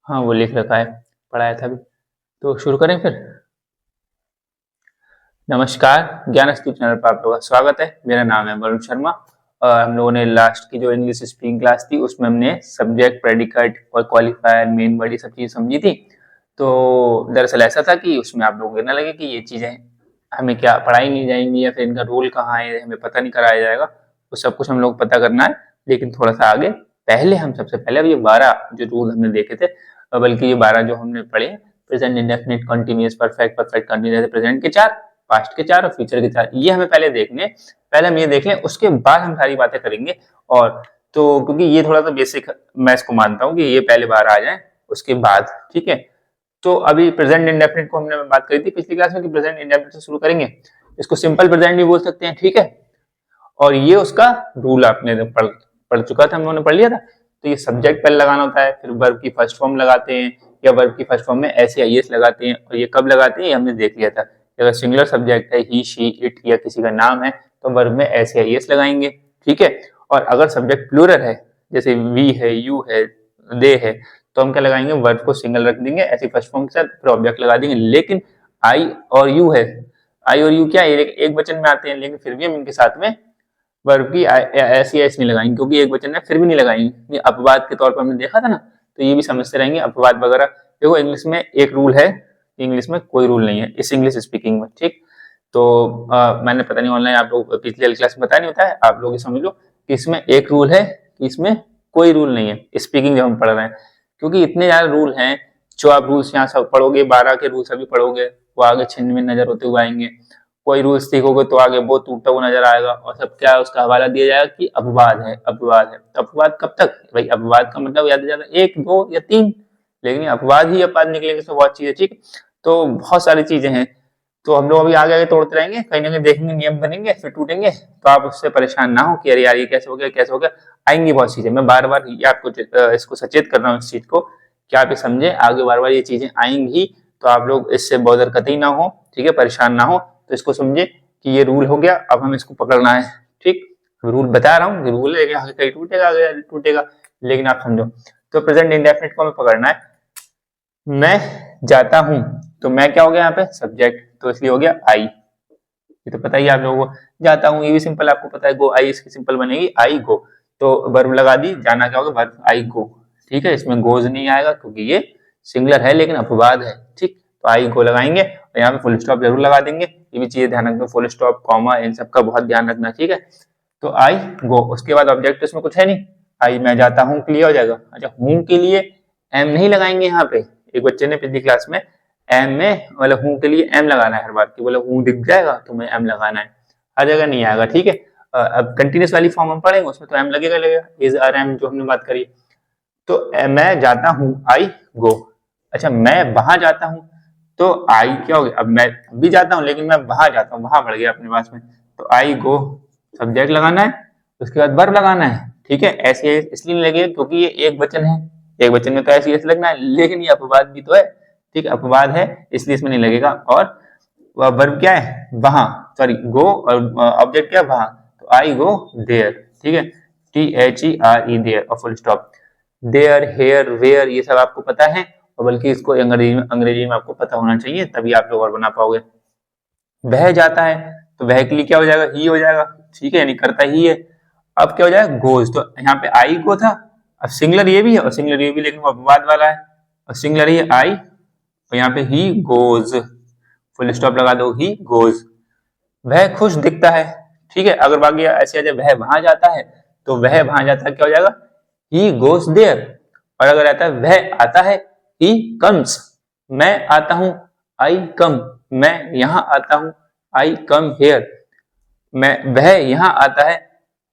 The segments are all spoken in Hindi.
हाँ, वो लिख रखा है, पढ़ाया था अभी। तो शुरू करें फिर। नमस्कार, ज्ञान स्तूप चैनल पर आप लोगों का स्वागत है। मेरा नाम है वरुण शर्मा और हम लोगों ने लास्ट की जो इंग्लिश स्पीकिंग क्लास थी उसमें हमने सब्जेक्ट, प्रेडिकेट और क्वालिफायर, मेन वर्ड ये सब चीज़ समझी थी। तो दरअसल ऐसा था कि उसमें आप लोगों को ना लगे कि ये चीज़ें हमें क्या पढ़ाई नहीं जाएंगी या फिर इनका रोल कहाँ है, हमें पता नहीं कराया जाएगा। तो सब कुछ हम लोग पता करना है, लेकिन थोड़ा सा आगे पहले हम सबसे पहले अब ये 12 जो रूल हमने देखे थे, बल्कि ये 12 जो हमने पढ़े, present indefinite, continuous, perfect, perfect continuous, present के 4, पास्ट के 4 और फ्यूचर के 4, ये हमें पहले देखने। पहले हम ये देख लें, उसके बाद हम सारी बातें करेंगे। और तो क्योंकि ये थोड़ा सा बेसिक मैं इसको मानता हूँ कि ये पहले 12 आ जाए उसके बाद, ठीक है। तो अभी प्रेजेंट इंडेफिनिट को हमने बात करी थी पिछली क्लास में कि प्रेजेंट इंडेफिनिट से शुरू करेंगे। इसको सिंपल प्रेजेंट भी बोल सकते हैं, ठीक है। और ये उसका रूल आपने पढ़ चुका था, हम लोगों ने पढ़ लिया था। तो ये सब्जेक्ट पहले लगाना होता है, फिर वर्ब की फर्स्ट फॉर्म लगाते हैं या वर्ब की फर्स्ट फॉर्म में ऐसे आईएस लगाते हैं। और ये कब लगाते हैं ये हमने देख लिया था। अगर सिंगुलर सब्जेक्ट है, ही, शी, इट या किसी का नाम है, तो वर्ब में ऐसे आईएस लगाएंगे, ठीक है। और अगर सब्जेक्ट प्लूरल है, जैसे वी है, यू है, दे है, तो हम क्या लगाएंगे, वर्ब को सिंगल रख देंगे ऐसी फर्स्ट फॉर्म के साथ, फिर ऑब्जेक्ट लगा देंगे। लेकिन आई और यू है, आई और यू क्या है, एक वचन में आते हैं, लेकिन फिर भी हम इनके साथ में वर्ब की ऐसी एस नहीं लगाएंगे, क्योंकि एक वचन है फिर भी नहीं लगाएंगे। अपवाद के तौर पर हमने देखा था ना, तो ये भी समझते रहेंगे अपवाद वगैरह। देखो इंग्लिश में एक रूल है, इंग्लिश में कोई रूल नहीं है इस इंग्लिश स्पीकिंग में, ठीक। तो मैंने पता नहीं ऑनलाइन आप लोग पिछली वाली क्लास में बताया नहीं होता है, आप लोग ये समझ लो कि इसमें एक रूल है कि इसमें कोई रूल नहीं है स्पीकिंग जब हम पढ़ रहे हैं। क्योंकि इतने ज्यादा रूल हैं, जो आप रूल्स यहाँ सब पढ़ोगे, 12 के रूल्स अभी पढ़ोगे, वो आगे छिन्न में नजर होते हुए आएंगे। कोई रूल्स सीखोगे तो आगे वो टूटता हुआ नजर आएगा, और सब क्या उसका हवाला दिया जाएगा कि अपवाद है, अपवाद है। तो अपवाद कब तक भाई, अपवाद का मतलब याद ज्यादा 1, 2 या 3, लेकिन अपवाद ही अपवाद निकलेंगे तो बहुत चीजें, ठीक। तो बहुत सारी चीजें हैं। तो हम लोग अभी आगे आगे तोड़ते रहेंगे, कहीं ना कहीं देखेंगे, नियम बनेंगे, फिर टूटेंगे। तो आप उससे परेशान ना हो कि अरे यार ये कैसे हो गया, कैसे हो गया। आएंगी बहुत चीजें, मैं बार बार ये आपको इसको सचेत कर रहा हूँ इस चीज को कि आप ये समझे, आगे बार बार ये चीजें आएंगी। तो आप लोग इससे बॉदर कतई ना हो, ठीक है, परेशान ना हो। तो इसको समझे कि ये रूल हो गया, अब हम इसको पकड़ना है, ठीक। रूल बता रहा हूँ, रूल है, आगे कहीं टूटेगा, आगे टूटेगा, लेकिन आप समझो। तो प्रेजेंट इंडेफिनिट को हमें पकड़ना है। मैं जाता हूं, तो मैं क्या हो गया यहाँ पे, सब्जेक्ट, तो इसलिए हो गया आई। ये तो पता ही है आप लोगों को। जाता हूँ ये भी सिंपल आपको पता है, गो आई इसकी सिंपल बनेगी आई गो। तो वर्ब लगा दी, जाना क्या होगा, वर्ब आई गो, ठीक है। इसमें गोज नहीं आएगा क्योंकि ये सिंगुलर है लेकिन अपवाद है, ठीक। तो आई गो लगाएंगे और यहाँ पे फुल स्टॉप जरूर लगा देंगे, ये भी चीजें ध्यान रखना, फुल स्टॉप, कॉमा, इन सब का बहुत ध्यान रखना, ठीक है। तो आई गो, उसके बाद ऑब्जेक्ट इसमें कुछ है नहीं, आई मैं जाता हूँ के लिए हो जाएगा। अच्छा, हूँ के लिए एम नहीं लगाएंगे यहाँ पे। एक बच्चे ने पिछली क्लास में एम में मतलब हूँ के लिए एम लगाना है हर बार की, बोले हूँ दिख जाएगा तो मैं एम लगाना है, हर जगह नहीं आएगा, ठीक है। अब कंटिन्यूस वाली फॉर्म हम पढ़ेंगे उसमें तो एम लगेगा लगेगा, इज आर एम जो हमने बात करी। तो मैं जाता हूँ आई गो। अच्छा, मैं वहां जाता हूँ, तो आई क्या हो गया, अब मैं भी जाता हूँ लेकिन मैं वहां जाता हूँ, वहां बढ़ गया अपने पास में। तो आई गो सब्जेक्ट लगाना है, उसके बाद वर्ब लगाना है, ठीक है। ऐसे इसलिए नहीं लगेगा क्योंकि ये एक वचन है, एक वचन में तो ऐसे लगना है, लेकिन ये अपवाद भी तो है, ठीक, अपवाद है इसलिए इसमें नहीं लगेगा। और वर्ब क्या है, वहां, सॉरी गो, और ऑब्जेक्ट क्या है, वहां। तो आई गो देयर, ठीक है, THERE देयर और full stop. There, here, where ये सब आपको पता है, और बल्कि इसको अंग्रेजी में आपको पता होना चाहिए, तभी आप लोग और बना पाओगे। वह जाता है, तो वह के लिए क्या हो जाएगा, ही हो जाएगा, ठीक है, यानी करता ही है। अब क्या हो जाएगा, गोज, तो यहाँ पे आई गो था, अब सिंगलर ये भी है और सिंगलर ये भी, लेकिन वो अपवाद वाला है, और सिंगलर ही आई, और यहाँ पे ही गोज, फुल स्टॉप लगा दो, ही गोज। वह खुश दिखता है, ठीक है। अगर बाकी ऐसे आ जाए वह वहां जाता है, तो वह वहां जाता है क्या हो जाएगा, ही गोज देयर। और अगर आता है वह आता है, ही कम्स। मैं आता हूं, आई कम। मैं यहां आता हूं, आई कम हेयर। मैं वह यहां आता है,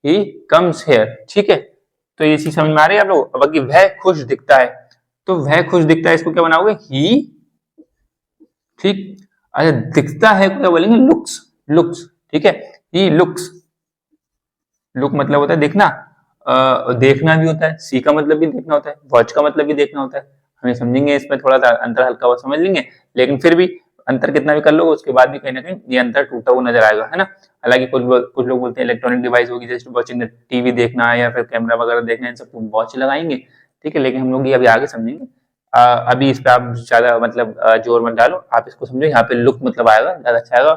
ही कम्स हेयर, ठीक है। तो ये चीज समझ में आ रही है आप लोग। अब बाकी वह खुश दिखता है, तो वह खुश दिखता है इसको क्या बनाओगे, ही, ठीक। अच्छा, दिखता है क्या बोलेंगे, लुक्स, लुक्स, ठीक है। ही लुक्स, लुक मतलब होता है देखना, देखना भी होता है, सी का मतलब भी देखना होता है, वॉच का मतलब भी देखना होता है। हमें समझेंगे इसमें थोड़ा सा अंतर हल्का हुआ समझ लेंगे, लेकिन फिर भी अंतर कितना भी कर लो उसके बाद भी कहीं ना कहीं ये अंतर टूटा हुआ नजर आएगा, है ना। हालांकि कुछ लोग बोलते हैं इलेक्ट्रॉनिक डिवाइस होगी, जैसे वॉचिंग टीवी देखना है या फिर कैमरा वगैरह देखना है, इन सबको वॉच लगाएंगे, ठीक है। लेकिन हम लोग ये अभी आगे समझेंगे, अभी इस पे आप ज्यादा मतलब जोर मत डालो, आप इसको समझो, यहाँ पे लुक मतलब आएगा, ज्यादा अच्छा आएगा।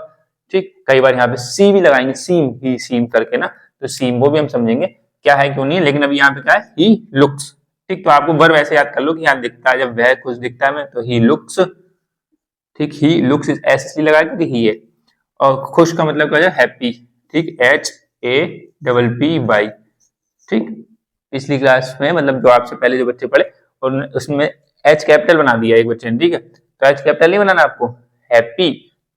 ठीक, कई बार यहाँ पे सी भी लगाएंगे, सीम ही सीम करके ना, तो सीम वो भी हम समझेंगे क्या है क्यों नहीं है, लेकिन अभी यहाँ पे क्या है, ही लुक्स। ठीक, तो आपको वर्ब ऐसे याद कर लो कि यहाँ दिखता है, जब वह कुछ दिखता है मैं, तो ही लुक्स। ठीक, ही लुक्स ऐसे इसलिए लगाया क्योंकि ही है। और खुश का मतलब क्या है, हैप्पी। ठीक, HAPPY। ठीक, पिछली क्लास में मतलब जो आपसे पहले जो बच्चे पढ़े और उसमें एच कैपिटल बना दिया एक बच्चे ने। ठीक है, तो एच कैपिटल नहीं बनाना आपको, हैप्पी।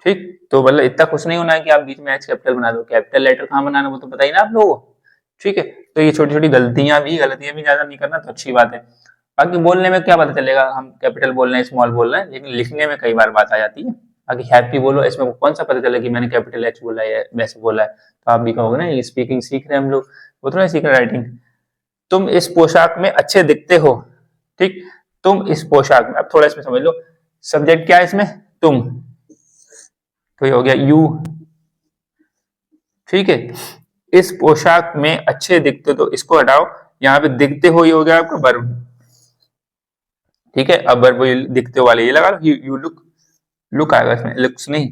ठीक, तो मतलब इतना खुश नहीं होना है कि आप बीच में एच कैपिटल बना दो, कैपिटल लेटर कहाँ बनाना वो तो पता ही ना आप लोगों को। ठीक है, तो ये छोटी छोटी गलतियां भी ज्यादा नहीं करना तो अच्छी बात है। बाकी बोलने में क्या पता चलेगा हम कैपिटल बोल रहे हैं स्मॉल बोल रहे हैं, लेकिन लिखने में कई बार बात आ जाती है। बाकी हैप्पी बोलो, इसमें कौन सा पता चला कि मैंने कैपिटल एच बोला है वैसे बोला है, तो आप भी कहोगे ना ये स्पीकिंग सीख रहे हैं हम लोग, वो थोड़ा सीख रहे हैं राइटिंग। तुम इस पोशाक में अच्छे दिखते हो। ठीक, तुम इस पोशाक में, अब थोड़ा इसमें समझ लो, सब्जेक्ट क्या है इसमें, तुम, तो ये हो गया यू। ठीक है, इस पोशाक में अच्छे दिखते, तो इसको हटाओ, यहाँ पे दिखते हो ये हो गया आपका वर्ब। ठीक है, अब वर्ब दिखते हो वाले ये लगा लो, यू लुक, लुक आएगा इसमें, लुक्स नहीं।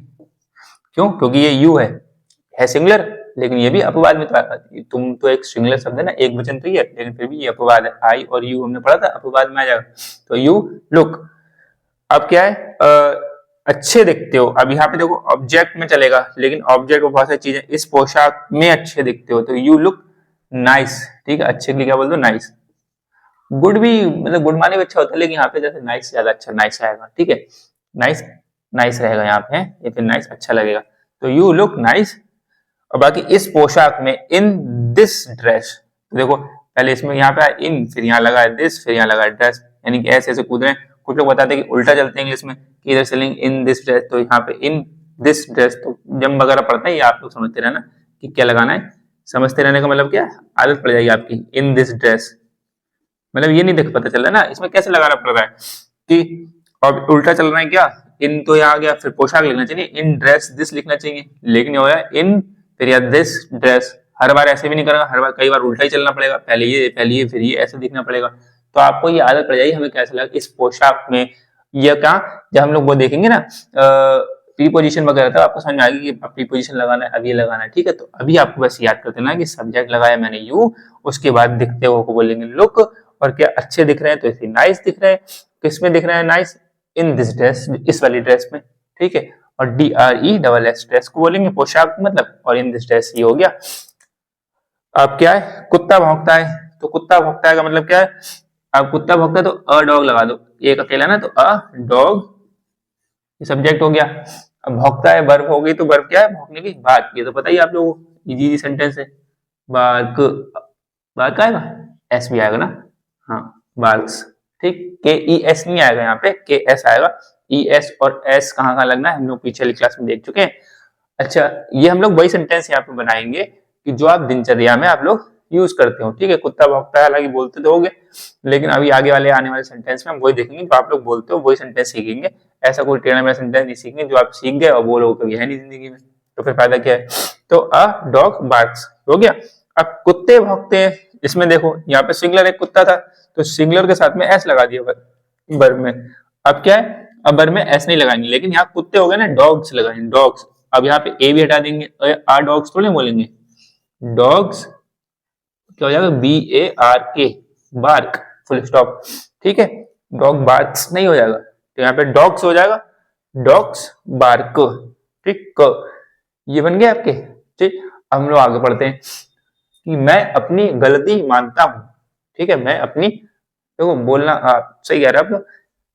क्यों, क्योंकि ये यू है सिंगुलर, लेकिन ये भी अपवाद में तो आएगा। तुम तो एक सिंगुलर शब्द है ना, एक वचन तो ही है, लेकिन फिर भी ये अपवाद है, आई और यू हमने पढ़ा था, अपवाद में आ जाएगा, तो यू लुक। अब क्या है, अच्छे दिखते हो, अब यहाँ पे देखो ऑब्जेक्ट में चलेगा, लेकिन ऑब्जेक्ट में बहुत सारी चीजें, इस पोशाक में अच्छे दिखते हो, तो यू लुक नाइस। ठीक है, अच्छे के लिए क्या बोल दो, नाइस। गुड भी मतलब गुड माने भी अच्छा होता है, लेकिन यहाँ पे जैसे नाइस ज्यादा अच्छा, नाइस आएगा। ठीक है, नाइस, नाइस रहेगा यहाँ पे, ये फिर नाइस अच्छा लगेगा, तो यू लुक नाइस। और बाकी इस पोशाक में, इन दिस ड्रेस, देखो पहले इसमें यहाँ पे इन, फिर यहाँ लगा है दिस, फिर यहाँ लगा है ड्रेस, यानी कि ऐसे ऐसे कूद रहे हैं। कुछ लोग बताते हैं कि उल्टा चलते हैं इंग्लिश में, कि इधर चलेंगे इन दिस ड्रेस, तो यहाँ पे इन दिस ड्रेस, तो जब वगैरह पढ़ते हैं ये आप लोग समझते रहना कि क्या लगाना है, समझते रहने का मतलब क्या है, आदत पड़ जाएगी आपकी, इन दिस ड्रेस, मतलब ये नहीं देख पता चल रहा है ना, इसमें कैसे लगाना पड़ रहा है कि, और उल्टा चल रहा है क्या, इन तो यहाँ आ गया, फिर पोशाक लिखना चाहिए, इन ड्रेस दिस लिखना चाहिए, लेकिन ये हो गया इन, फिर या दिस ड्रेस। हर बार ऐसे भी नहीं करेगा, हर बार कई बार उल्टा ही चलना पड़ेगा, पहले ये फिर ये ऐसे दिखना पड़ेगा, तो आपको ये आदत पड़ जाएगी। हमें कैसा लगा इस पोशाक में, ये क्या, जब हम लोग वो देखेंगे ना प्रीपोजिशन वगैरह, तब आपको समझ में आएगी कि प्रीपोजिशन लगाना है, अब ये लगाना है। ठीक है, तो अभी आपको बस याद कर देना कि सब्जेक्ट लगाया मैंने यू, उसके बाद दिखते हो को बोलेंगे लुक, और क्या अच्छे दिख रहे हैं तो इसे नाइस दिख रहे हैं, किसमें दिख रहे हैं नाइस, इन दिस ड्रेस, इस वाली ड्रेस में। ठीक है, और DRESS ड्रेस को बोलेंगे पोशाक मतलब, और इन दिस ड्रेस ये हो गया। अब क्या है, कुत्ता भौंकता है, तो कुत्ता भौंकता है का मतलब क्या है, अब कुत्ता भौंकता है तो अ डॉग लगा दो, एक अकेला ना, तो अ डॉग, ये सब्जेक्ट हो गया। अब भौंकता है वर्ब हो गई, तो वर्ब क्या है, भौंकने की, बात, ये तो पता ही आप लोगों को, इजी सेंटेंस है, बार्क, बार्क आएगा, एस भी आएगा ना, हाँ बार्क्स। ठीक, KES नहीं आएगा, यहाँ पे KS आएगा, ES और S कहाँ कहाँ लगना है हम लोग पिछली क्लास में देख चुके हैं। अच्छा, ये हम लोग वही सेंटेंस यहाँ पे बनाएंगे कि जो आप दिनचर्या में आप लोग यूज करते हो। ठीक है, कुत्ता भौंकता है हालांकि बोलते तो होगे, लेकिन अभी आगे वाले आने वाले सेंटेंस में हम वही देखेंगे जो आप लोग बोलते हो, वही सेंटेंस सीखेंगे। ऐसा कोई टेढ़ा मेढ़ा सेंटेंस नहीं सीखेंगे जो आप सीख गए और वो लोग कभी है नहीं जिंदगी में, तो फिर फायदा क्या है। तो अ डॉग बार्क्स हो गया। अब कुत्ते भौंकते हैं, इसमें देखो यहाँ पे सिंगुलर एक कुत्ता था, तो सिंगुलर के साथ में एस लगा दिया वर्ब में। अब क्या है, अब वर्ब में एस नहीं लगाएंगे, लेकिन यहाँ कुत्ते हो गए ना, डॉग्स लगाएंगे, डॉग्स। अब यहाँ पे ए भी हटा देंगे, आर डॉग्स थोड़े बोलेंगे, डॉग्स क्या हो जाएगा, BARK, बार्क, फुल स्टॉप। ठीक है, डॉग बार्क्स नहीं हो जाएगा, तो यहाँ पे डॉग्स हो जाएगा, डॉग्स बार्क। ठीक, ये बन गए आपके। ठीक, हम लोग आगे पढ़ते हैं कि मैं अपनी गलती मानता हूं। ठीक है, मैं अपनी, देखो बोलना सही कह रहे हैं आप लोग,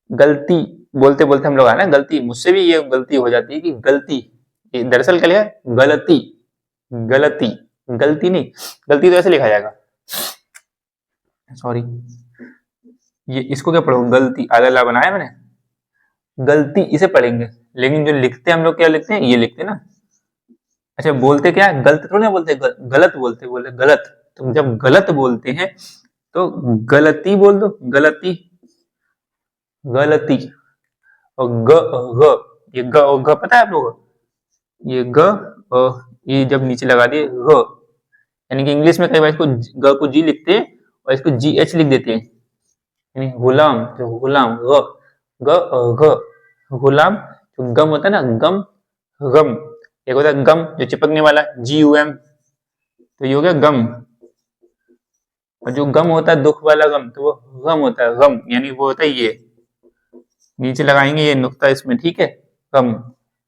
गलती बोलते बोलते हम लोग आए ना, गलती, मुझसे भी ये गलती हो जाती है कि गलती, दरअसल क्या लिखा है, गलती, गलती, गलती नहीं, गलती तो ऐसे लिखा जाएगा, सॉरी, ये इसको क्या पढ़ो, गलती, आदला बनाया मैंने, गलती इसे पढ़ेंगे, लेकिन जो लिखते हैं हम लोग क्या लिखते हैं, ये लिखते हैं ना। अच्छा, बोलते क्या है, गलत थोड़ा ना बोलते, गलत बोलते, बोले गलत, तो जब गलत बोलते हैं तो गलती बोल दो, गलती, गलती। और ये ग पता है आप लोगों को, ये ये जब नीचे लगा दिए यानी कि इंग्लिश में कई बार इसको ग को जी लिखते हैं और इसको GH लिख देते हैं। यानी गुलाम, जो गुलाम गुलाम, जो गम होता है ना, गम गम, एक होता है गम जो चिपकने वाला GUM, तो ये हो गया गम। और जो गम होता है दुख वाला गम, तो वो गम होता है, गम यानी वो होता है ये, नीचे लगाएंगे ये नुक्ता इसमें, ठीक है, गम।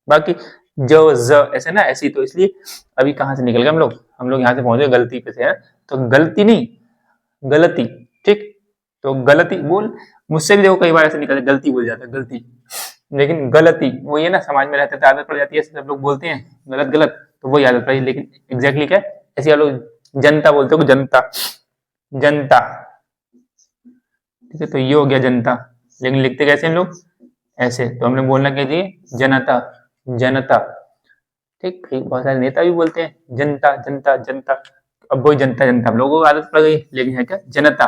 बाकी जो ज ऐसे ना, ऐसी, तो इसलिए अभी कहाँ से निकल गए हम लोग यहाँ से पहुंचे गलती पे से, है तो गलती नहीं, गलती, ठीक। तो गलती बोल, मुझसे भी देखो कई बार ऐसे निकल गलती बोल जाता है, गलती, लेकिन गलती वो ये ना समाज में रहते थे आदत पड़ जाती है, सब लोग बोलते हैं गलत गलत, तो वही आदत पड़ी, लेकिन एग्जैक्टली क्या है, ऐसे आप लोग जनता बोलते हो, जनता, जनता, ठीक है, तो ये हो गया जनता, लेकिन लिखते कैसे हम लोग, ऐसे, तो हमने बोलना क्या चाहिए, जनता, जनता, ठीक। बहुत सारे नेता भी बोलते हैं जनता जनता जनता, अब वही जनता जनता हम लोगों को आदत पड़ गई, लेकिन है क्या जनता,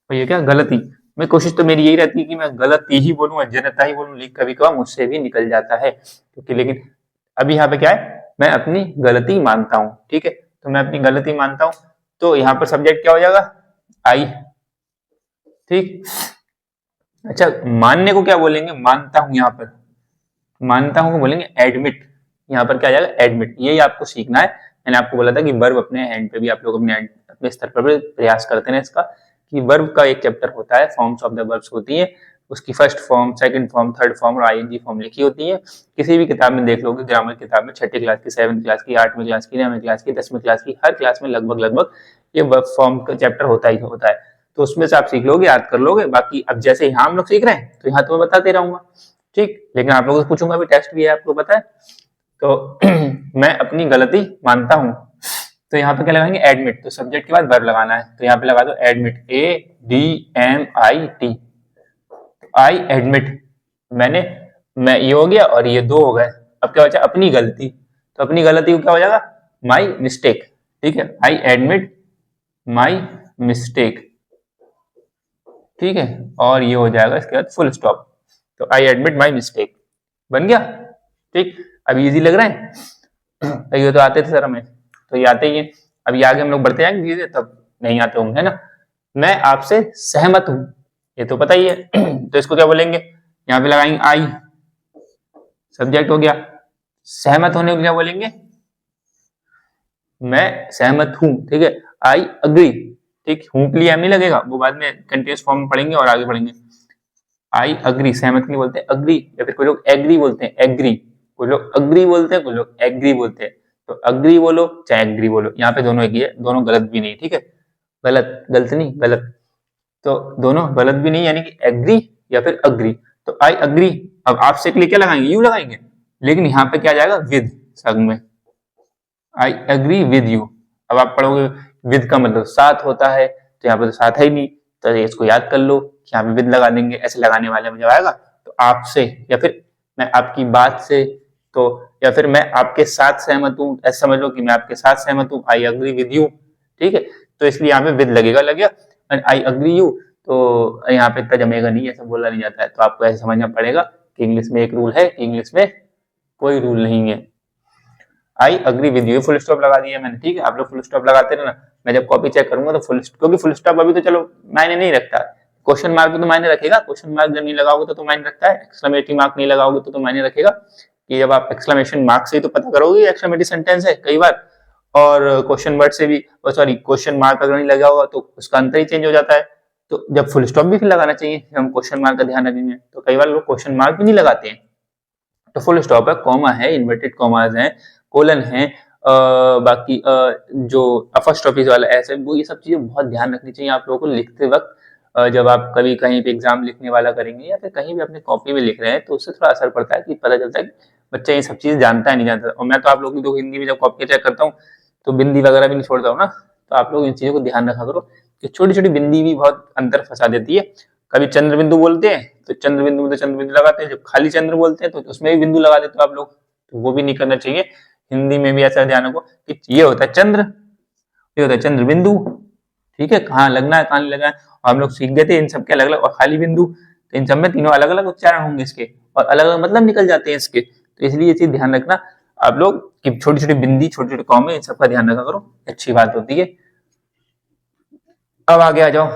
तो ये क्या गलती। मैं कोशिश तो मेरी यही रहती है कि मैं गलती ही बोलूं और जनता ही बोलूं, लेकिन कभी कभार मुझसे भी निकल जाता है, क्योंकि लेकिन अभी यहाँ पे क्या है, मैं अपनी गलती मानता हूँ, ठीक है, तो मैं अपनी गलती मानता हूँ, तो यहाँ पर सब्जेक्ट क्या हो जाएगा, आई, ठीक। अच्छा, मानने को क्या बोलेंगे, मानता हूं, यहाँ पर मानता हूं को बोलेंगे एडमिट, यहाँ पर क्या आ जाएगा, एडमिट। यही आपको सीखना है, मैंने आपको बोला था कि वर्ब अपने हैंड पे भी आप लोग अपने स्तर पर भी प्रयास करते हैं इसका, कि वर्ब का एक चैप्टर होता है, फॉर्म्स ऑफ द वर्ब्स होती है, उसकी first form, second form, third form और आईएनजी फॉर्म लिखी होती है। किसी भी किताब में देख लोगे, ग्रामर किताब में, छठी क्लास की, 7वीं क्लास की, 8वीं क्लास की, 9वीं क्लास की, 10वीं क्लास की, हर क्लास में लगभग लगभग ये वर्ब फॉर्म का चैप्टर होता ही होता है, तो उसमें से आप सीख लोगे, याद कर लोगे। बाकी अब जैसे यहाँ हम लोग सीख रहे हैं, तो यहाँ तो मैं बताते रहूंगा, ठीक, लेकिन आप लोगों से पूछूंगा, अभी टेस्ट भी है, आपको पता है, तो मैं अपनी गलती मानता हूं, तो यहाँ पे क्या लगाएंगे, एडमिट, तो सब्जेक्ट के बाद वर्ब लगाना है, तो यहाँ पे लगा दो एडमिट, ADMIT, आई एडमिट, मैं ये हो गया और ये दो हो गए, अब क्या बचा, अपनी गलती, तो अपनी गलती को क्या हो जाएगा, माई मिस्टेक, ठीक है, आई एडमिट माई मिस्टेक, ठीक है, और ये हो जाएगा इसके बाद फुल स्टॉप, तो आई एडमिट माई मिस्टेक, बन गया, ठीक। अब इजी लग रहा है, ये तो आते थे सर हमें, तो ये आते ही है, अभी आगे हम लोग बढ़ते जाएंगे धीरे धीरे, तब नहीं आते होंगे, है ना। मैं आपसे सहमत हूं, ये तो पता ही है, तो इसको क्या बोलेंगे, यहाँ पे लगाएंगे आई, सब्जेक्ट हो गया, सहमत होने को क्या बोलेंगे, मैं सहमत हूं, ठीक है, आई अग्री, ठीक, हूं के लिए एम नहीं लगेगा, वो बाद में कंटिन्यूअस फॉर्म में पढ़ेंगे और आगे बढ़ेंगे। आई अग्री, सहमत नहीं बोलते अग्री, या फिर कोई लोग एग्री बोलते हैं, एग्री, कोई लोग अग्री बोलते हैं, कोई लोग एग्री बोलते हैं, तो अग्री बोलो चाहे एग्री बोलो, यहाँ पे दोनों एक ही है, दोनों गलत भी नहीं, ठीक है, गलत गलत नहीं, गलत, तो दोनों गलत भी नहीं, यानी कि एग्री या फिर अग्री, तो आई अग्री, अब आपसे के लिए क्या लगाएंगे, यू लगाएंगे, लेकिन यहाँ पे क्या जाएगा, विद, संग में, आई एग्री विद यू। अब आप पढ़ोगे विद का मतलब साथ होता है, तो यहाँ पे तो साथ है ही नहीं, तो इसको याद कर लो, यहाँ पे विद लगा देंगे, ऐसे लगाने वाले में जब आएगा, तो आपसे, या फिर मैं आपकी बात से, तो या फिर मैं आपके साथ सहमत हूँ, ऐसा समझ लो कि मैं आपके साथ सहमत हूँ, आई अग्री विद यू, ठीक है, तो इसलिए यहाँ पे विद लगेगा, लग गया, एंड आई अग्री यू, तो यहाँ पे इतना जमेगा नहीं, ऐसा बोला नहीं जाता है, तो आपको ऐसे समझना पड़ेगा कि इंग्लिश में एक रूल है, इंग्लिश में कोई रूल नहीं है। I agree with you, full stop लगा दिया मैंने, ठीक है, आप लोग फुल स्टॉप लगाते रहना, मैं जब कॉपी चेक करूंगा तो क्योंकि फुल स्टॉप अभी तो चलो मायने नहीं रखता, क्वेश्चन मार्क तो मायने रखेगा, क्वेश्चन मार्क जब नहीं लगाओगे तो मायने रखता है, एक्सक्लेमेटरी मार्क नहीं लगाओगे तो मायने रखेगा, कि जब आप एक्सक्लेमेशन मार्क से ही तो पता करोगे एक्सक्लेमेटरी सेंटेंस है कई बार, और क्वेश्चन वर्ड से भी, सॉरी क्वेश्चन मार्क अगर नहीं लगा होगा तो उसका अंतर ही चेंज हो जाता है, तो जब फुल स्टॉप भी फिर लगाना चाहिए, हम क्वेश्चन मार्क का ध्यान रखेंगे, तो कई बार लोग क्वेश्चन मार्क भी नहीं लगाते हैं, तो फुल स्टॉप है, कॉमा है, इन्वर्टेड कॉमास है, कोलन है, बाकी जो अपोस्ट्रोफीज वाला ऐसे, वो ये सब चीजें बहुत ध्यान रखनी चाहिए आप लोगों को लिखते वक्त, जब आप कभी कहीं पे एग्जाम लिखने वाला करेंगे या फिर कहीं भी अपने कॉपी में लिख रहे हैं, तो उससे थोड़ा असर पड़ता है, कि पता चलता है कि बच्चा ये सब चीज जानता है नहीं जानता, और मैं तो आप लोगों की तो हिंदी में जब कॉपी चेक करता हूँ, तो बिंदी वगैरह भी नहीं छोड़ता हूँ ना, तो आप लोग इन चीजों को ध्यान रखा करो, कि छोटी छोटी बिंदी भी बहुत अंतर फंसा देती है, कभी चंद्र बिंदु बोलते हैं तो चंद्र बिंदु में तो चंद्र बिंदु लगाते हैं, जब खाली चंद्र बोलते हैं तो उसमें भी बिंदु लगा देते हो आप लोग, तो वो भी नहीं करना चाहिए, हिंदी में भी ऐसा ध्यान रखो कि ये होता है चंद्र, ये होता है चंद्र बिंदु, ठीक है, कहाँ लगना है कहाँ नहीं लगना है, और हम लोग सीख गए थे इन सबके अलग अलग, और खाली बिंदु, तो इन सब में तीनों अलग अलग उच्चारण होंगे इसके, और अलग अलग मतलब निकल जाते हैं इसके, तो इसलिए ये चीज ध्यान रखना आप लोग, कि छोटी छोटी बिंदी, छोटे छोटे कॉमे, इन सबका ध्यान रखा करो, अच्छी बात होती है। अब आगे आ जाओ,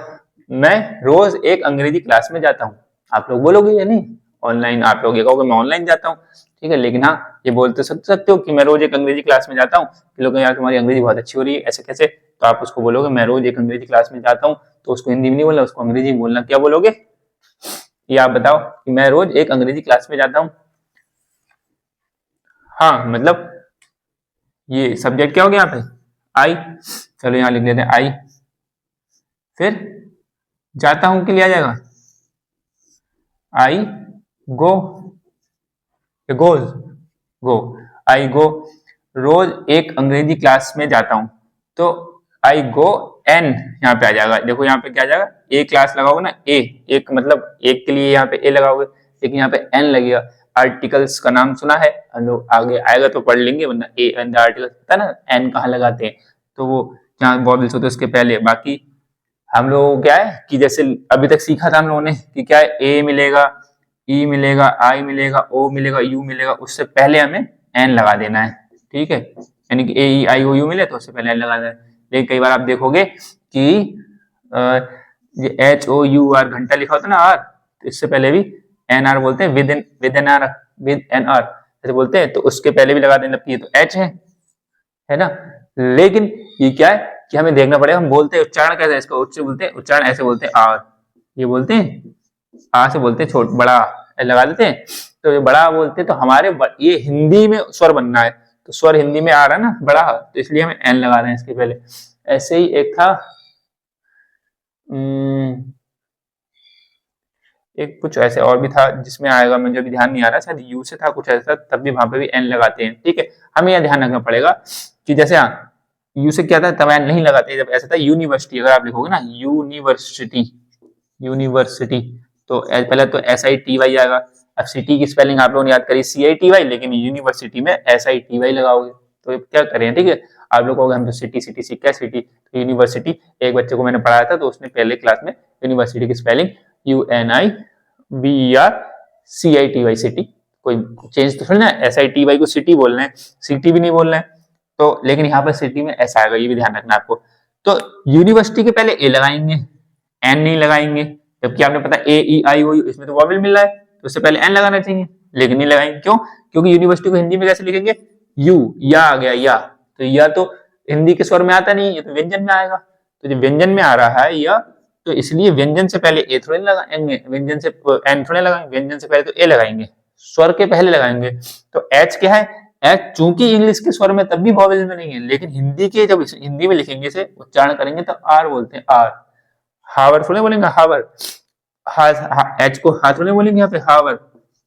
मैं रोज एक अंग्रेजी क्लास में जाता हूँ। आप लोग बोलोगे या नहीं, ऑनलाइन आप लोग ये कहोगे मैं ऑनलाइन जाता हूँ, ठीक है, लेकिन हाँ ये बोल तो सकते हो कि मैं रोज एक अंग्रेजी क्लास में जाता हूँ। लोग यार तुम्हारी अंग्रेजी बहुत अच्छी हो रही है, ऐसे कैसे, तो आप उसको बोलोगे मैं रोज एक अंग्रेजी क्लास में जाता हूँ, तो उसको हिंदी में नहीं बोलना, उसको अंग्रेजी में बोलना। क्या बोलोगे ये आप बताओ कि मैं रोज एक अंग्रेजी क्लास में जाता हूँ। हाँ मतलब ये सब्जेक्ट क्या हो गया यहाँ पे, आई। चलो यहाँ लिख लेते हैं आई, फिर जाता हूँ के लिए आ जाएगा आई गो, गोज, गो, आई गो, रोज एक अंग्रेजी क्लास में जाता हूँ, तो आई गो एन यहाँ पे आ जाएगा। देखो यहाँ पे क्या आ जाएगा, ए क्लास लगाओगे ना, ए एक मतलब एक के लिए यहाँ पे ए लगाओगे, लेकिन यहाँ पे एन लगेगा। आर्टिकल्स का नाम सुना है हम लोग, आगे आएगा तो पढ़ लेंगे, वरना ए एंड आर्टिकल पता है ना एन कहाँ लगाते हैं, तो वो जहाँ वॉवेल्स होते हैं उसके पहले। बाकी हम लोग क्या है कि जैसे अभी तक सीखा था हम लोगों ने कि क्या है, ए मिलेगा, ई मिलेगा, आई मिलेगा, ओ मिलेगा, यू मिलेगा, उससे पहले हमें एन लगा देना है, ठीक है, यानी कि ए ई आई ओ यू मिले तो उससे पहले एन लगा देना है। लेकिन कई बार आप देखोगे कि ये एच ओ यू आर घंटा लिखा होता है ना आर, तो इससे पहले भी एन आर बोलते हैं, with N R, with N R ऐसे बोलते हैं, तो उसके पहले भी लगा देना, ये तो एच है ना। लेकिन ये क्या है कि हमें देखना पड़ेगा, हम बोलते हैं उच्चारण कैसे, इसको बोलते हैं उच्चारण ऐसे बोलते हैं आर, ये बोलते हैं आ से बोलते हैं छोट बड़ा लगा देते हैं, तो ये बड़ा बोलते हैं, तो हमारे ये हिंदी में स्वर बनना है, तो स्वर हिंदी में आ रहा है ना बड़ा, तो इसलिए हमें एन लगा रहे हैं इसके पहले। ऐसे ही एक था एक कुछ ऐसे और भी था जिसमें आएगा, मुझे अभी ध्यान नहीं आ रहा, शायद यू से था कुछ ऐसा, तब भी वहां पे भी एन लगाते हैं, ठीक है। हमें यह ध्यान रखना पड़ेगा कि जैसे हाँ यू से क्या था तब एन नहीं लगाते, जब ऐसा था यूनिवर्सिटी, अगर आप लिखोगे ना यूनिवर्सिटी, यूनिवर्सिटी, तो पहले तो एस आई टी वाई आएगा। अब सिटी की स्पेलिंग आप लोगों ने याद करी सी आई टी वाई, लेकिन यूनिवर्सिटी में एस आई टी वाई लगाओगे, तो क्या करें, ठीक है। आप लोग कहोगे हम तो सिटी सिटी सीख क्या सिटी, तो यूनिवर्सिटी, एक बच्चे को मैंने पढ़ाया था तो उसने पहले क्लास में यूनिवर्सिटी की spelling U N I B E R C I T Y, city, कोई चेंज तो थोड़ी ना, एस आई टी वाई को सिटी बोलना है, सिटी भी नहीं बोलना है, तो लेकिन यहाँ पर सिटी में ऐसा आएगा, ये भी ध्यान रखना आपको। तो यूनिवर्सिटी के पहले ए लगाएंगे, एन नहीं लगाएंगे, जबकि आपने पता ए ई आई ओ यू इसमें तो वॉवेल मिल रहा है, तो उससे पहले एन लगाना चाहिए, लेकिन नहीं लगाएंगे, क्यों, क्योंकि यूनिवर्सिटी को हिंदी में कैसे लिखेंगे, यू, या आ गया या, तो या तो हिंदी के स्वर में आता नहीं, ये तो व्यंजन में आएगा, तो जो व्यंजन में आ रहा है या, तो इसलिए व्यंजन से पहले ए थोड़े लगाएंगे, व्यंजन से एन थोड़े लगाएंगे, व्यंजन से पहले तो ए लगाएंगे, स्वर के पहले लगाएंगे। तो एच क्या है, एच चूंकि इंग्लिश के स्वर में तब भी वॉवेल में नहीं है, लेकिन हिंदी के जब हिंदी में लिखेंगे से उच्चारण करेंगे तो आर बोलते हैं, आर, हावर थोड़े बोलेंगे, हावर, एच को हाथ थोड़े बोलेंगे यहाँ पे हावर,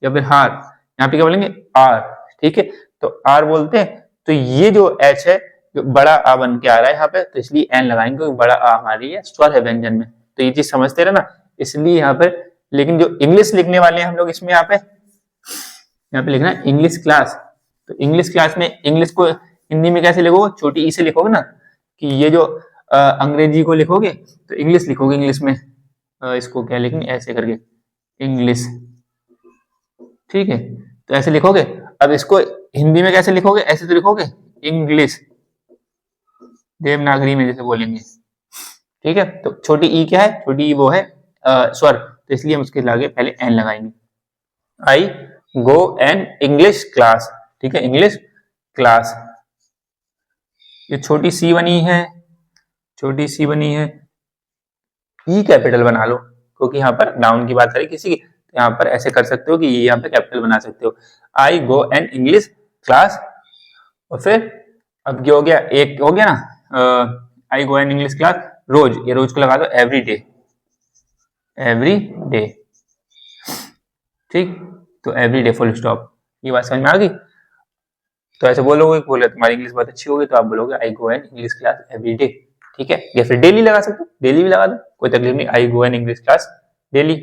या फिर हार, यहाँ पे क्या बोलेंगे आर, ठीक है, तो आर बोलते हैं। तो ये जो एच है जो बड़ा आ बन के आ रहा है यहाँ पे, तो इसलिए एन लगाएंगे क्योंकि बड़ा आ हमारी है स्वर है व्यंजन में, तो ये चीज समझते रहे ना, इसलिए यहाँ पे। लेकिन जो इंग्लिश लिखने वाले हैं हम लोग इसमें यहाँ पे लिखना है इंग्लिश क्लास, तो इंग्लिश क्लास में इंग्लिश को हिंदी में कैसे लिखोगे, छोटी ई से लिखोगे ना, कि ये जो अंग्रेजी को लिखोगे तो इंग्लिश लिखोगे, इंग्लिश में इसको क्या लिखेंगे ऐसे करके इंग्लिश, ठीक है, तो ऐसे लिखोगे। अब इसको हिंदी में कैसे लिखोगे, ऐसे तो लिखोगे इंग्लिश, देवनागरी में जैसे बोलेंगे, ठीक है। तो छोटी ई क्या है, छोटी ई वो है स्वर, तो इसलिए हम उसके आगे पहले एन लगाएंगे। आई गो एन इंग्लिश क्लास, ठीक है, इंग्लिश क्लास। ये छोटी सी बनी है, छोटी सी बनी है, ई कैपिटल बना लो, क्योंकि यहाँ पर नाउन की बात करें किसी की, तो यहाँ पर ऐसे कर सकते हो कि यहाँ पे कैपिटल बना सकते हो, आई गो एन इंग्लिश क्लास। और फिर अब क्या हो गया, एक हो गया ना, आई गो एन इंग्लिश क्लास, रोज, ये रोज को लगा दो एवरी डे, एवरी डे, ठीक, तो एवरी डे फुल स्टॉप, ये बात समझ में आ गई। तो ऐसे बोलोगे, बोले तुम्हारी इंग्लिश बहुत अच्छी होगी, तो आप बोलोगे I go an English class every day, ठीक है, या फिर डेली लगा सकते हो, डेली भी लगा दो, कोई तकलीफ नहीं, आई go an English class daily.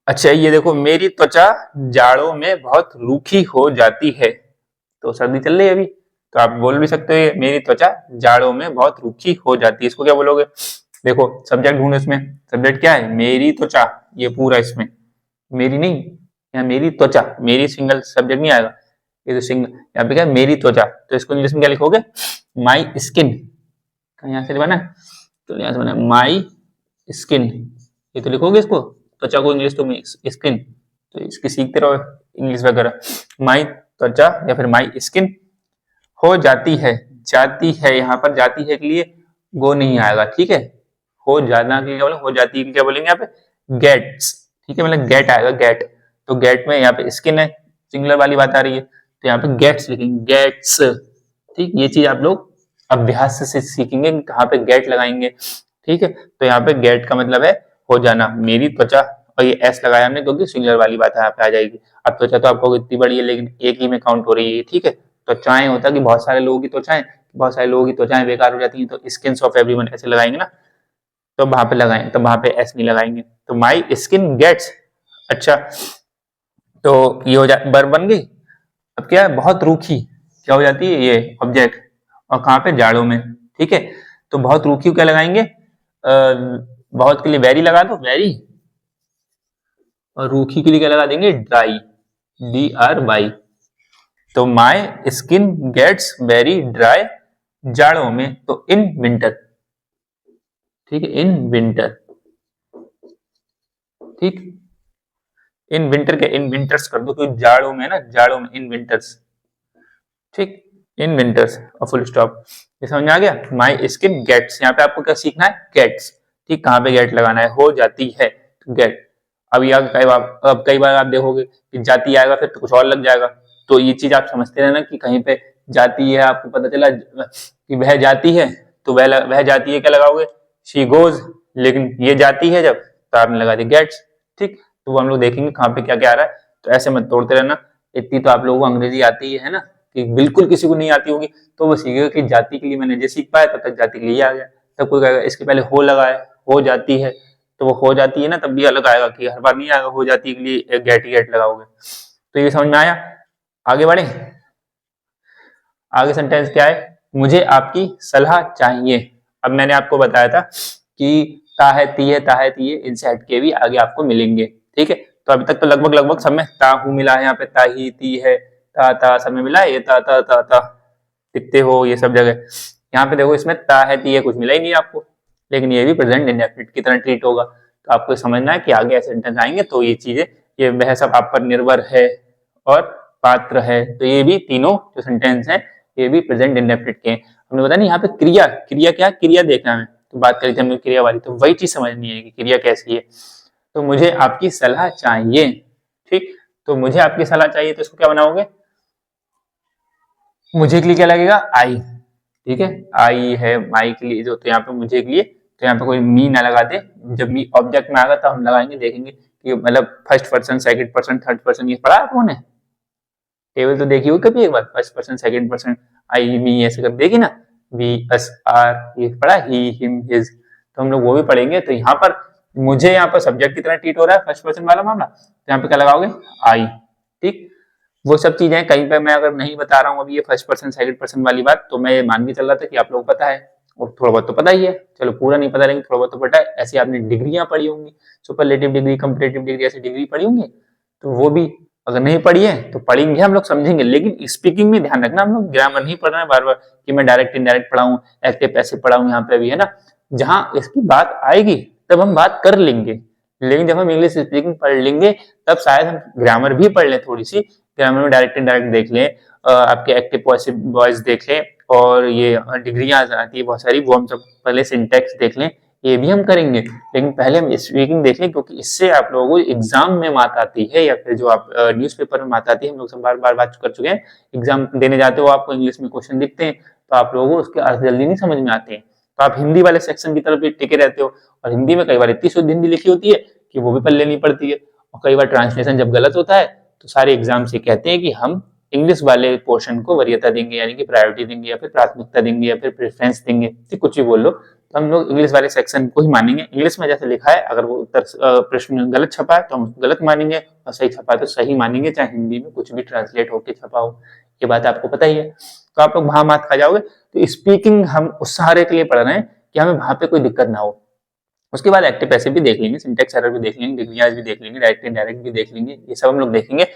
अच्छा ये देखो, मेरी त्वचा जाड़ों में बहुत रूखी हो जाती है, तो सर्दी चल रही है अभी, तो आप बोल भी सकते हो मेरी त्वचा जाड़ों में बहुत रूखी हो जाती है, इसको क्या बोलोगे, देखो सब्जेक्ट ढूंढो, इसमें सब्जेक्ट क्या है, मेरी त्वचा, ये पूरा इसमें मेरी नहीं, यहाँ मेरी त्वचा, मेरी सिंगल सब्जेक्ट नहीं आएगा, ये तो सिंगल, यहाँ पे क्या है मेरी त्वचा, तो इसको इंग्लिश में क्या लिखोगे, माई स्किन, यहाँ से बना, तो यहाँ से बना माई स्किन, ये तो लिखोगे इसको, त्वचा को इंग्लिश तो में स्किन, तो इसकी सीखते रहो इंग्लिश वगैरह। माई त्वचा या फिर माई स्किन हो जाती है यहाँ पर जाती है के लिए गो नहीं आएगा, ठीक है। हो जाना के लिए क्या बोले, हो जाती है क्या बोलेंगे यहाँ पे गेट्स, ठीक है, मतलब गेट आएगा गेट, तो गेट में यहाँ पे स्किन है, सिंगुलर वाली बात आ रही है, तो यहाँ पे गेट्स लिखेंगे गेट्स, ठीक। ये चीज आप लोग अभ्यास से सीखेंगे कहाँ पे गेट लगाएंगे, ठीक है। तो यहाँ पे गेट का मतलब है हो जाना, मेरी त्वचा, और ये एस लगाया हमने क्योंकि सिंगुलर वाली बात यहाँ पे आ जाएगी। अब त्वचा तो आपको इतनी बड़ी है लेकिन एक ही में काउंट हो रही है, ठीक है। त्वचाएं होता है कि बहुत सारे लोगों की त्वचाएं बेकार हो जाती हैं, तो स्किन्स ऑफ एवरीवन ऐसे लगाएंगे ना, तो वहां पे लगाएंगे, तो वहां पे एस नहीं लगाएंगे, तो माई स्किन गेट्स। अच्छा, तो ये हो जाए वर्ब बन गई। अब क्या है, बहुत रूखी क्या हो जाती है, ये ऑब्जेक्ट, और कहाँ पे जाड़ों में, ठीक है। तो बहुत रूखी क्या लगाएंगे, बहुत के लिए वेरी लगा दो वेरी, और रूखी के लिए क्या लगा देंगे ड्राई, DRY। तो my skin gets very dry जाड़ों में, तो इन विंटर, ठीक है, इन विंटर, ठीक। इन विंटर के इन विंटर्स कर दो, क्योंकि जाड़ों में ना, जाड़ों में इन विंटर्स, ठीक, इन विंटर्स और फुल स्टॉप। ये समझ में आ गया। माई स्किन गेट्स, यहाँ पे आपको क्या सीखना है, गेट्स, ठीक। कहाँ पे गेट लगाना है, हो जाती है गेट। अब कई बार आप देखोगे कि जाती आएगा फिर तो कुछ और लग जाएगा, तो ये चीज आप समझते रहना कि कहीं पे जाती है, आपको पता चला कि वह जाती है, तो वह जाती है क्या लगाओगे, शी गोज, लेकिन ये जाती है जब, तो आपने लगा दी गेट्स, ठीक। तो वो हम लोग देखेंगे कहाँ पे क्या क्या आ रहा है, तो ऐसे मत तोड़ते रहना। इतनी तो आप लोगों को अंग्रेजी आती है ना, कि बिल्कुल किसी को नहीं आती होगी, तो वो सीखेगा कि जाति के लिए मैंने जो सीख पाया तब तक जाति के लिए आ गया, तब कोई कहेगा इसके पहले हो लगा है, हो जाती है, तो वो हो जाती है ना तब भी अलग आएगा, कि हर बार नहीं आएगा हो जाती के लिए गेट ही गेट लगाओगे। तो ये समझ में आया। आगे बढ़े, आगे सेंटेंस क्या है, मुझे आपकी सलाह चाहिए। अब मैंने आपको बताया था कि ता है ती है, ता है ती है, इनसे हटके भी आगे आपको मिलेंगे, ठीक है। तो अभी तक तो लगभग सब में ता हूं मिला है, यहाँ पे ता ही ती है, ता ता सब में मिला है, ये ता ता ता ता दिखते हो ये सब जगह। यहाँ पे देखो इसमें ता है ती है कुछ मिला ही नहीं आपको, लेकिन ये भी प्रेजेंट इंडेफिनिट की तरह ट्रीट होगा। तो आपको समझना है कि आगे ऐसे सेंटेंस आएंगे तो ये चीजें, ये वह सब आप पर निर्भर है और पात्र है, तो ये भी तीनों जो सेंटेंस है ये भी प्रेजेंट इंडेफिनिट के हैं। हमने बताया नहीं यहाँ पे क्रिया, क्रिया क्या, क्रिया देखना है, तो बात करी थी हमने क्रिया वाली, तो वही चीज समझनी है कि क्रिया कैसी है। तो मुझे आपकी सलाह चाहिए, ठीक। तो मुझे आपकी सलाह चाहिए, तो इसको क्या बनाओगे, मुझे के लिए क्या लगेगा आई, ठीक है, आई है माई के लिए जो, तो यहाँ पे मुझे के लिए, तो यहाँ पे कोई मी ना लगा दे, जब मी ऑब्जेक्ट में आएगा तो हम लगाएंगे, देखेंगे कि मतलब first person, second person, third person, ये पढ़ा आपने टेबल तो देखी हो कभी एक बार, फर्स्ट पर्सन, सेकंड पर्सन, आई मी ऐसे कर देखी ना, वी अस आर, ये पढ़ा ही हिम हिज, तो हम लोग वो भी पढ़ेंगे। तो यहाँ पर मुझे, यहाँ पर सब्जेक्ट की तरह ट्रीट हो रहा है फर्स्ट पर्सन वाला मामला, तो यहाँ पे क्या लगाओगे आई, ठीक। वो सब चीजें कहीं पे मैं अगर नहीं बता रहा हूँ अभी ये फर्स्ट पर्सन सेकंड पर्सन वाली बात, तो मैं मान के चल रहा था कि आप लोग पता है, और थोड़ा बहुत तो पता ही है, चलो पूरा नहीं पता लेकिन थोड़ा बहुत तो पता है। ऐसे आपने डिग्रियां पढ़ी होंगी, सुपरलेटिव डिग्री, कंपैरेटिव डिग्री, ऐसी डिग्री पढ़ी होंगी, तो वो भी अगर नहीं पढ़ी है तो पढ़ेंगे हम लोग, समझेंगे, लेकिन स्पीकिंग में ध्यान रखना, हम लोग ग्रामर नहीं पढ़ रहे हैं बार बार कि मैं डायरेक्ट इनडायरेक्ट पढ़ाऊं, एक्टिव पैसिव पढ़ाऊं, यहाँ पे भी है ना, जहां इसकी बात आएगी तब हम बात कर लेंगे, लेकिन जब हम इंग्लिश स्पीकिंग पढ़ लेंगे तब शायद हम ग्रामर भी पढ़ लें, थोड़ी सी ग्रामर में डायरेक्ट इनडायरेक्ट देख लें, आपके एक्टिव पैसिव वॉइस देख लें, और ये डिग्रियां आती है बहुत सारी, वो हम सब पहले सिंटैक्स देख लें, ये भी हम करेंगे, लेकिन पहले हम स्पीकिंग देख लें, क्योंकि इससे आप लोगों को एग्जाम में मात आती है, या फिर जो आप न्यूज़पेपर में मात आती है, हम लोग सब बार बार बात कर चुके हैं, एग्जाम देने जाते हो आपको इंग्लिश में क्वेश्चन दिखते हैं, तो आप लोगों को उसके अर्थ जल्दी नहीं समझ में आते हैं, तो आप हिंदी वाले सेक्शन की तरफ भी टिके रहते हो, और हिंदी में कई बार इतनी शुद्ध हिंदी लिखी होती है कि वो भी पढ़ लेनी पड़ती है, और कई बार ट्रांसलेशन जब गलत होता है तो सारे एग्जाम से कहते हैं कि हम इंग्लिश वाले पोर्शन को वरीयता देंगे, यानी कि प्रायोरिटी देंगे, या फिर प्राथमिकता देंगे, या फिर प्रेफरेंस देंगे, तो कुछ भी बोल लो, तो हम लोग इंग्लिश वाले सेक्शन को ही मानेंगे। इंग्लिश में जैसे लिखा है, अगर वो उत्तर प्रश्न गलत छपा है तो हम उसको गलत मानेंगे, और सही छपा है तो सही मानेंगे, चाहे हिंदी में कुछ भी ट्रांसलेट होकर छपा हो, ये बात आपको पता ही है। तो आप लोग वहां मात खा जाओगे। तो स्पीकिंग हम उस सहारे के लिए पढ़ रहे हैं कि हमें वहां पे कोई दिक्कत ना हो। उसके बाद एक्टिव पैसिव भी देख लेंगे, सिंटेक्स एरर भी देख लेंगे, डिग्रियाज भी देख लेंगे, डायरेक्ट इनडायरेक्ट भी देख लेंगे, ये सब हम लोग देखेंगे।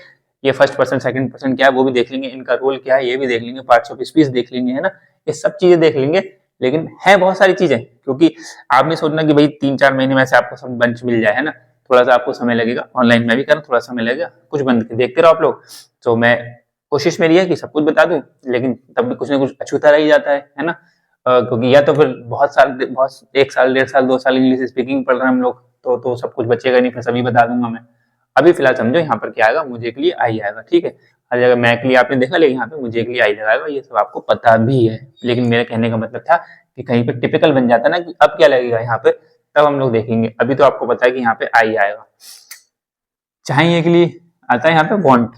ये फर्स्ट पर्सन सेकंड पर्सन क्या है वो भी देख लेंगे, इनका रोल क्या है ये भी देख लेंगे, पार्ट्स ऑफ स्पीच देख लेंगे, है ना, ये सब चीजें देख लेंगे। लेकिन है बहुत सारी चीजें, क्योंकि आप नहीं सोचना कि भाई 3-4 महीने में से आपको सब बंच मिल जाए, है ना। थोड़ा सा आपको समय लगेगा, ऑनलाइन में भी करना थोड़ा समय लगेगा, कुछ बंद के देखते रहो आप लोग। तो मैं कोशिश मेरी है कि सब कुछ बता दूं, लेकिन तब भी कुछ ना कुछ अछूता रह ही जाता है ना। क्योंकि या तो फिर बहुत 1 साल 1.5 साल 2 साल इंग्लिश स्पीकिंग पढ़ रहे हैं हम लोग, तो सब कुछ बचेगा नहीं, फिर सभी बता दूंगा मैं। अभी फिलहाल समझो यहाँ पर क्या आएगा, मुझे के लिए आई आएगा, ठीक है। हर जगह मैं के लिए आपने देखा, लेकिन यहाँ पे मुझे के लिए आई लगाएगा, ये सब आपको पता भी है। लेकिन मेरे कहने का मतलब था कि कहीं पे टिपिकल बन जाता ना कि अब क्या लगेगा यहाँ पे, तब हम लोग देखेंगे। अभी तो आपको पता है कि यहाँ पे आई आएगा। चाहिए के लिए आता है यहाँ पे वांट,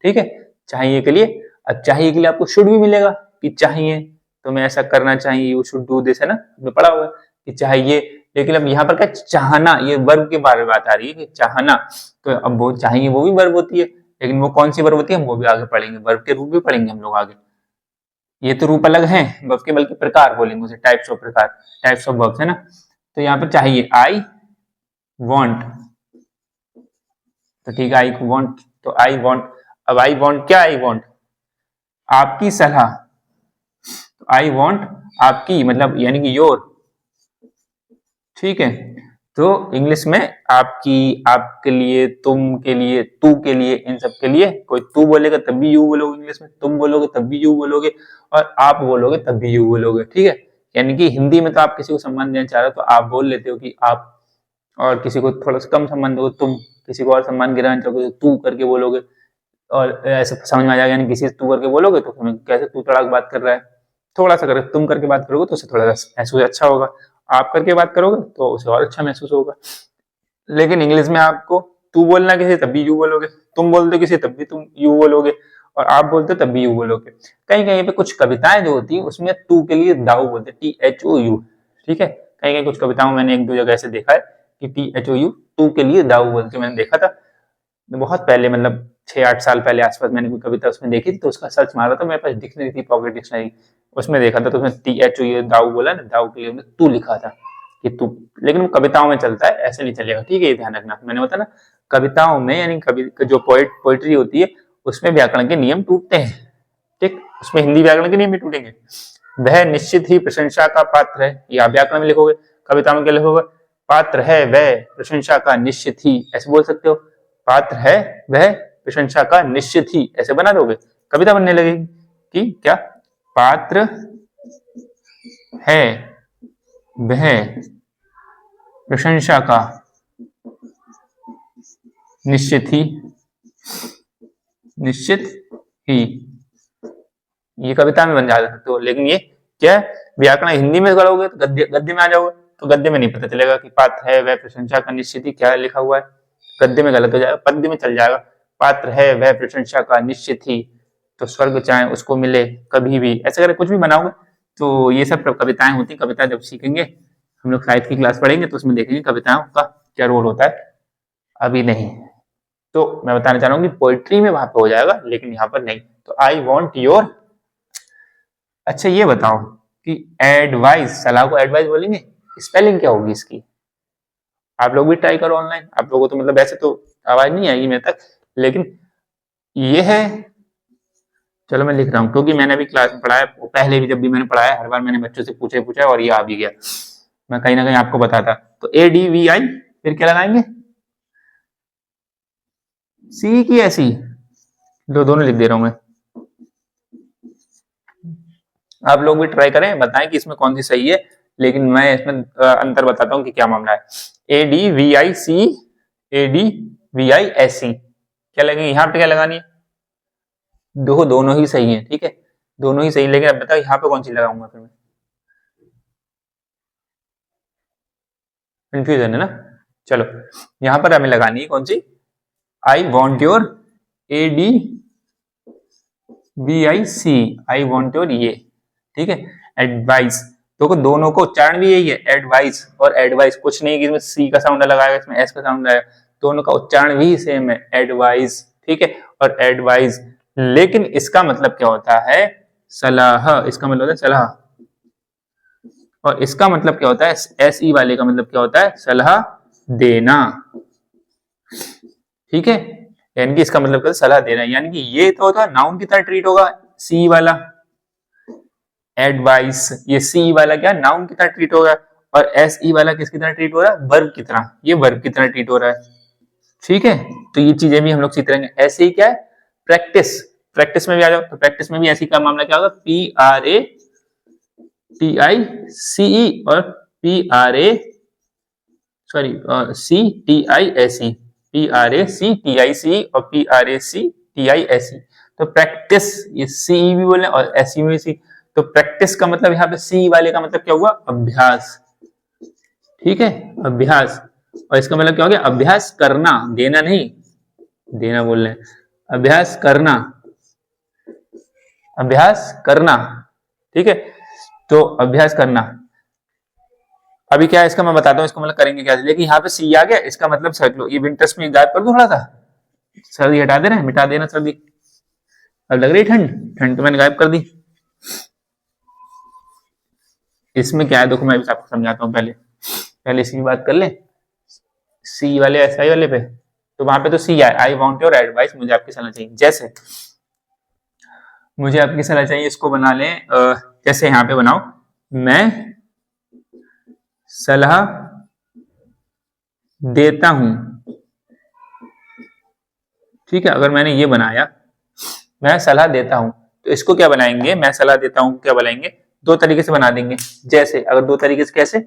ठीक है, चाहिए के लिए। अब चाहिए के लिए आपको शुड भी मिलेगा कि चाहिए, तो मैं ऐसा करना चाहिए, यू शुड डू दिस, है ना, हमने पढ़ा हुआ है कि चाहिए। लेकिन अब यहाँ पर क्या, चाहना, ये वर्ब के बारे में बात आ रही है कि चाहना। तो अब वो चाहिए वो भी वर्ब होती है, लेकिन वो कौन सी वर्ब होती है हम वो भी आगे पढ़ेंगे, वर्ब के रूप भी पढ़ेंगे हम लोग आगे। ये तो रूप अलग है वर्ब के, बल्कि प्रकार बोलेंगे उसे, टाइप्स ऑफ प्रकार, टाइप्स ऑफ वर्ब्स, है ना। तो यहाँ पर चाहिए आई वॉन्ट, तो ठीक है, आई वॉन्ट, तो आई वॉन्ट। अब आई वॉन्ट क्या, आई वॉन्ट आपकी सलाह, तो आई वॉन्ट आपकी मतलब यानी कि योर, ठीक है। तो इंग्लिश में आपकी, आपके लिए, तुम के लिए, तू के लिए, इन सब के लिए कोई तू बोलेगा तब भी यू बोलोगे, इंग्लिश में तुम बोलोगे तब भी यू बोलोगे, और आप बोलोगे तब भी यू बोलोगे, ठीक है। यानी कि हिंदी में तो आप किसी को सम्मान देना चाह रहे हो तो आप बोल लेते हो कि आप, और किसी को थोड़ा सा कम सम्मान दोगे तुम, किसी को और सम्मान गिराना चाहोगे तो तू करके बोलोगे, और ऐसे समझ में आ जाएगा। यानी किसी से तू करके बोलोगे तो कैसे तू तड़ाक बात कर रहा है, थोड़ा सा करके तुम करके बात करोगे तो उससे थोड़ा सा महसूस अच्छा होगा, आप करके बात करोगे तो उसे और अच्छा महसूस होगा। लेकिन इंग्लिश में आपको तू बोलना किसी तब भी यू बोलोगे, तुम बोलते हो किसी तब भी तुम यू बोलोगे, और आप बोलते हो तब भी यू बोलोगे। कहीं कहीं पे कुछ कविताएं जो होती है उसमें तू के लिए दाऊ बोलते हैं, THOU, ठीक है। कहीं कहीं कुछ कविताओं मैंने 1-2 जगह ऐसे देखा है कि THOU तू के लिए दाऊ बोलते, मैंने देखा था बहुत पहले, मतलब 6-8 साल पहले आसपास मैंने कोई कविता उसमें देखी थी, तो उसका सर्च मारा था, मेरे पास डिक्शनरी थी, पॉकेट डिक्शनरी, उसमें देखा था, तो उसमें THOU दाऊ बोला ना, दाऊ के लिए तू लिखा था कि तू। लेकिन वो कविताओं में चलता है, ऐसे नहीं चलेगा, ठीक है, ये ध्यान रखना। मैंने बताया ना, कविताओं में यानी कवि जो पोइट्री होती है उसमें व्याकरण के नियम टूटते हैं, ठीक, उसमें हिंदी व्याकरण के नियम भी टूटेंगे। वह निश्चित ही प्रशंसा का पात्र है, या व्याकरण में लिखोगे, कविता में क्या लिखोगे, पात्र है वह प्रशंसा का निश्चित ही, ऐसे बोल सकते हो, पात्र है वह प्रशंसा का निश्चित ही, ऐसे बना दोगे, कविता बनने लगेगी कि क्या, पात्र है वह प्रशंसा का निश्चित ही, निश्चित ही, ये कविता में बन जा सकते हो। लेकिन ये क्या है, व्याकरण हिंदी में करोगे तो गद्य में आ जाओगे, तो गद्य में नहीं पता चलेगा कि पात्र है वह प्रशंसा का निश्चित ही क्या लिखा हुआ है, गद्य में गलत हो जाएगा, पद्य में चल जाएगा, पात्र है वह प्रशंसा का निश्चित ही, तो स्वर्ग चाहे उसको मिले कभी भी, ऐसे करके कुछ भी बनाओगे। तो ये सब कविताएं होती, कविता जब सीखेंगे हम लोग, साहित्य की क्लास पढ़ेंगे तो उसमें देखेंगे कविताओं का क्या रोल होता है, अभी नहीं। तो मैं बताना चाह रहा हूँ कि पोइट्री में वहां पे हो जाएगा, लेकिन यहाँ पर नहीं। तो आई वॉन्ट योर, अच्छा ये बताओ कि एडवाइस, सलाह को एडवाइस बोलेंगे, स्पेलिंग क्या होगी इसकी, आप लोग भी ट्राई करो ऑनलाइन, आप लोगों को तो मतलब वैसे तो आवाज नहीं आएगी मेरे तक, लेकिन ये है, चलो मैं लिख रहा हूँ, क्योंकि मैंने अभी क्लास में पढ़ाया, पहले भी जब भी मैंने पढ़ाया हर बार मैंने बच्चों से पूछा और ये आ भी गया, मैं कहीं ना कहीं आपको बताता। तो ADVI, फिर क्या लगाएंगे, सी की ऐसी, दोनों लिख दे रहा हूं मैं, आप लोग भी ट्राई करें, बताएं कि इसमें कौन सी सही है, लेकिन मैं इसमें अंतर बताता हूं कि क्या मामला है। ADVIC, ADVISC, क्या लगेगी यहाँ पे, क्या लगानी है, दोनों ही सही है, ठीक है, दोनों ही सही, लेकिन अब बताओ यहाँ पे कौन सी लगाऊंगा, फिर मैं कंफ्यूजन है ना। चलो यहाँ पर हमें लगानी है कौन सी, I want your, ADVIC, I want your, ये ठीक है, एडवाइस, तो दोनों को उच्चारण भी यही है, एडवाइस और एडवाइस, कुछ नहीं कि इसमें सी का साउंड अलग आएगा, इसमें एस का साउंड आएगा, दोनों का उच्चारण भी सेम है, एडवाइस, ठीक है, और एडवाइस। लेकिन इसका मतलब क्या होता है, सलाह, इसका मतलब होता है सलाह, और इसका मतलब क्या होता है, SE वाले का मतलब क्या होता है, सलाह देना, ठीक है, यानी कि इसका मतलब क्या है, सलाह देना, यानी कि ये तो होता है नाउन की तरह ट्रीट होगा सी वाला, एडवाइस, ये सी वाला क्या नाउन की तरह ट्रीट होगा, और एस ई वाला किसकी तरह ट्रीट हो रहा है, वर्ब की तरह, ये वर्ब की तरह ट्रीट हो रहा है। ठीक है, तो ये चीजें भी हम लोग सीख रहेंगे। ऐसे ही क्या है, प्रैक्टिस, प्रैक्टिस में भी आ जाओ, तो प्रैक्टिस में भी ऐसी का मामला क्या होगा, PRATICE और CTICE, PRACTICE और PRACTICE। तो प्रैक्टिस, ये सी भी बोले और एस में सी, तो प्रैक्टिस का मतलब यहाँ पे सी वाले का मतलब क्या हुआ, अभ्यास। ठीक है, अभ्यास, और इसका मतलब क्या हो गया, अभ्यास करना, देना नहीं, देना बोल रहे हैं, अभ्यास करना, अभ्यास करना। ठीक है, तो अभ्यास करना। अभी क्या है इसका मैं बताता हूँ, इसका मतलब करेंगे क्या, लेकिन यहाँ पे सी आ गया, इसका मतलब सर्कल, ये विंटर्स में गायब कर दूं थोड़ा सा, सर्दी हटा दे रहे हैं, मिटा देना सर्दी। अब लग रही ठंड, ठंड तो मैंने गायब कर दी। इसमें क्या है देखो, मैं भी आपको समझाता हूँ, पहले इसकी बात कर ले, सी वाले एस आई वाले पे, तो वहां पे तो सी है, आई वांट योर एडवाइस, मुझे आपकी सलाह चाहिए। जैसे मुझे आपकी सलाह चाहिए, इसको बना ले, जैसे यहाँ पे बनाओ, मैं सलाह देता हूं। ठीक है, अगर मैंने ये बनाया, मैं सलाह देता हूं, तो इसको क्या बनाएंगे, मैं सलाह देता हूं क्या बनाएंगे, दो तरीके से बना देंगे। जैसे अगर दो तरीके से कैसे,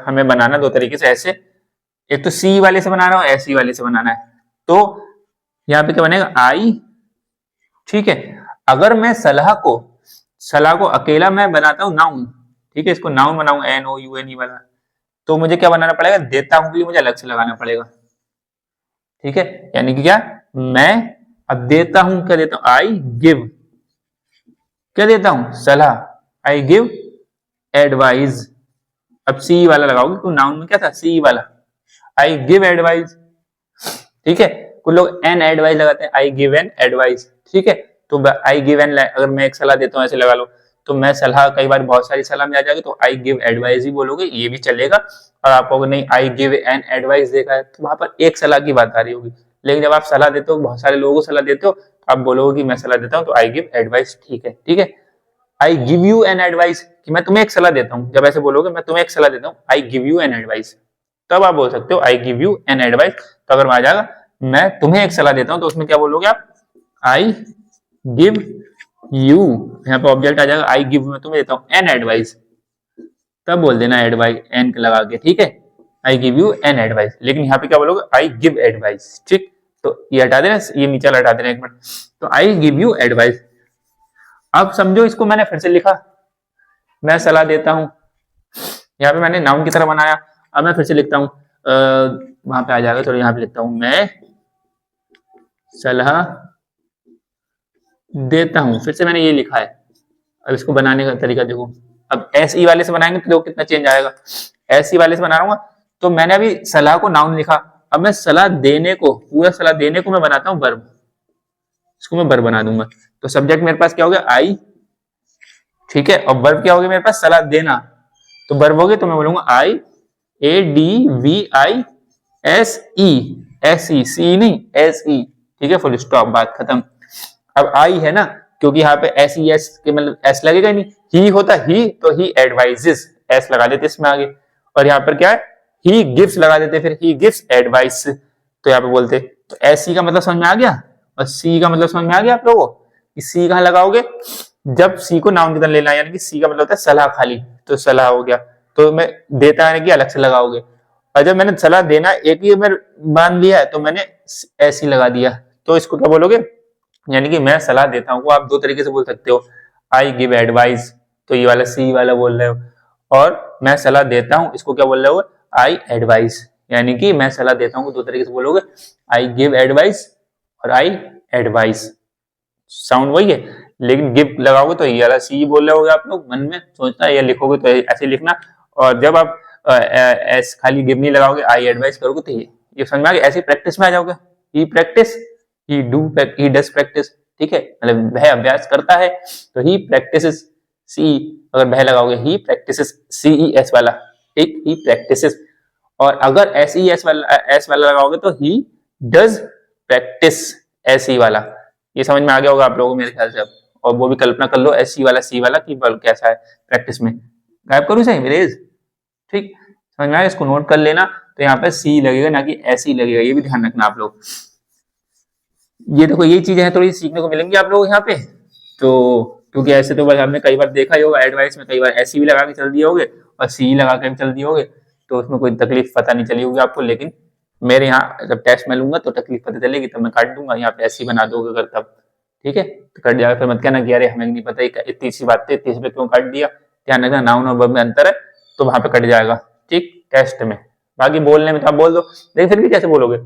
हमें बनाना दो तरीके से, ऐसे, एक तो सी वाले से बनाना है, एस वाले से बनाना है। तो यहाँ पे क्या बनेगा, आई। ठीक है, अगर मैं सलाह को अकेला मैं बनाता हूं नाउन, ठीक है, इसको नाउन बनाऊं, NOUNE वाला, तो मुझे क्या बनाना पड़ेगा, देता हूं के लिए मुझे अलग से लगाना पड़ेगा। ठीक है, यानी कि क्या, मैं अब देता हूं, क्या देता हूं, आई गिव, क्या देता हूं, सलाह, आई गिव एडवाइस। अब सी वाला लगाओगे, तो नाउन में क्या था, सी वाला, आई गिव एडवाइस। ठीक है, कुछ लोग एन एडवाइस लगाते हैं, आई गिव एन एडवाइस। ठीक है, तो आई गिव एन, अगर मैं एक सलाह देता हूं ऐसे लगा लो, तो मैं सलाह, कई बार बहुत सारी सलाह में आ जाएगी, तो आई गिव एडवाइस ही बोलोगे, ये भी चलेगा। और आप कहोगे नहीं आई गिव एन एडवाइस देखा है, तो वहां पर एक सलाह की बात आ रही होगी। लेकिन जब आप सलाह देते हो, बहुत सारे लोगों को सलाह देते हो, तो आप बोलोगे कि मैं सलाह देता हूँ, तो आई गिव एडवाइस। ठीक है, ठीक है, I give you an advice, कि मैं तुम्हें एक सलाह देता हूँ, जब ऐसे बोलोगे मैं तुम्हें एक सलाह देता हूँ, I give you an advice, तब आप बोल सकते हो I give you an advice. तो अगर आ जाएगा मैं तुम्हें एक सलाह देता हूं, तो उसमें क्या बोलोगे आप, आई गिव यू, यहाँ पे ऑब्जेक्ट आ जाएगा, आई गिव, मैं तुम्हें देता हूं एन एडवाइस, तब बोल देना एडवाइस एन लगा के। ठीक है, I give you an advice, लेकिन यहाँ पे क्या बोलोगे, आई गिव एडवाइस। ठीक, तो ये हटा देना, ये नीचे हटा देना एक मिनट, तो आई गिव यू एडवाइस। अब समझो, इसको मैंने फिर से लिखा, मैं सलाह देता हूं, यहाँ पे मैंने नाउन की तरह बनाया। अब मैं फिर से लिखता हूं, वहां पे आ जाएगा, तो यहाँ पे लिखता हूं, मैं सलाह देता हूं, फिर से मैंने ये लिखा है। अब इसको बनाने का तरीका देखो, अब एस वाले से बनाएंगे तो देखो कितना चेंज आएगा। एस वाले से बना रहा हूं, तो मैंने अभी सलाह को नाउन लिखा, अब मैं सलाह देने को, पूरा सलाह देने को मैं बनाता हूं वर्ब, इसको मैं वर्ब बना दूंगा। तो सब्जेक्ट मेरे पास क्या हो गया, आई। ठीक है, और वर्ब क्या हो गया मेरे पास, सलाह देना, तो वर्ब हो गया, तो मैं बोलूंगा आई ADVISE, सी नहीं, SE। ठीक है, फुल स्टॉप, बात खत्म। अब आई है ना, क्योंकि यहाँ पे SES के मतलब एस लगेगा नहीं, ही होता ही, तो ही एडवाइजेस, एस लगा देते इसमें आगे, और यहाँ पर क्या है, ही गिव्स लगा देते, फिर ही गिव्स एडवाइस, तो यहाँ पे बोलते। तो SE का मतलब समझ में आ गया, और सी का मतलब समझ में आ गया आप लोगों को, कि सी कहाँ लगाओगे, जब सी को नाउन की तरह लेना, यानी कि सी का मतलब होता है सलाह खाली, तो सलाह हो गया, तो मैं देता यानी कि अलग से लगाओगे। और जब मैंने सलाह देना एक ही में बांध लिया है, तो मैंने ऐसी लगा दिया, तो इसको क्या बोलोगे, यानी कि मैं सलाह देता हूँ, आप दो तरीके से बोल सकते हो, आई गिव एडवाइस, तो ये वाला सी वाला बोल रहे हो, और मैं सलाह देता हूँ, इसको क्या बोल रहे हो, आई एडवाइस, यानी कि मैं सलाह देता हूँ, दो तरीके से बोलोगे, आई गिव एडवाइस और आई एडवाइस, साउंड वही है, लेकिन गिव लगाओगे तो ये वाला सी बोल रहे होगे आप लोग, मन में सोचना, या लिखोगे तो ऐसे लिखना, और जब आप एस खाली गिव नहीं लगाओगे, आई एडवाइस करोगे, तो ये समझ में आ गया, ऐसी प्रैक्टिस में आ जाओगे, ही प्रैक्टिस, ही डज प्रैक्टिस। ठीक है, मतलब वह अभ्यास करता है, तो ही प्रैक्टिसेस, सी अगर वह लगाओगे, ही प्रैक्टिसेस, CES वाला, ठीक, ही प्रैक्टिसेस। और अगर SES वाला, एस वाला लगाओगे, तो ही डज प्रैक्टिस, SE वाला। ये समझ में आ गया होगा आप लोगों को मेरे ख्याल से अब। और वो भी कल्पना कर लो ऐसी वाला सी वाला कि बल्ब कैसा है प्रैक्टिस में। गायब करूँ सही इरेज, ठीक, समझ में आया, इसको नोट कर लेना। तो यहाँ पे सी लगेगा ना कि ऐसी लगेगा, ये भी ध्यान रखना आप लोग। ये देखो ये चीजें हैं थोड़ी सीखने को मिलेंगी आप लोग यहाँ पे। तो क्योंकि ऐसे तो बस हमने कई बार देखा ही होगा एडवाइस में, कई बार ऐसी भी लगा के चल दिए होगे और सी लगा के भी चल दिए होगे, तो उसमें कोई तकलीफ पता नहीं चली होगी आपको। लेकिन मेरे यहाँ जब टेस्ट में लूंगा तो तकलीफ पता चलेगी, तब मैं काट दूंगा, यहाँ पे ऐसी बना दोगे अगर तब, ठीक है, तो कट जाएगा। फिर मत कहना कि अरे हमें नहीं पता इतनी सी बात थी, इतनी सी पे क्यों काट दिया। ध्यान रखना नाउन और वर्ब में अंतर है, तो वहां पे कट जाएगा, ठीक, टेस्ट में। बाकी बोलने में तो आप बोल दो, लेकिन फिर भी कैसे बोलोगे,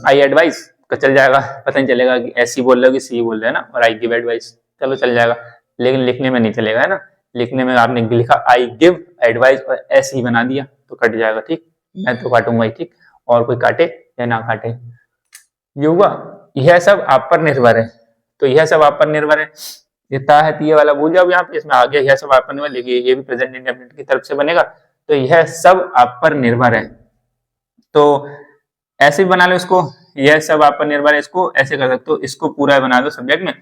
आई एडवाइस तो चल जाएगा, पता नहीं चलेगा कि ऐसी बोल रहे हो कि सी बोल रहे हैं ना, और आई गिव एडवाइस चलो चल जाएगा, लेकिन लिखने में नहीं चलेगा, है ना। लिखने में आपने लिखा आई गिव एडवाइस और ऐसे ही बना दिया तो कट जाएगा, ठीक। मैं तो काटूंगा ही, ठीक, और कोई काटे या ना काटे, ये हुआ। यह सब आप पर निर्भर है, तो यह सब आप पर निर्भर है। ये ता है तीये वाला भूल जाओ यहाँ पे, इसमें आ गया यह सब आप पर निर्भर, लिखिए ये भी प्रेजेंट इंडेफिनिट की तरफ से बनेगा। तो यह सब आप पर निर्भर है, तो ऐसे भी बना लो इसको, यह सब आप पर निर्भर है, इसको ऐसे कर सकते हो, इसको पूरा बना दो सब्जेक्ट में।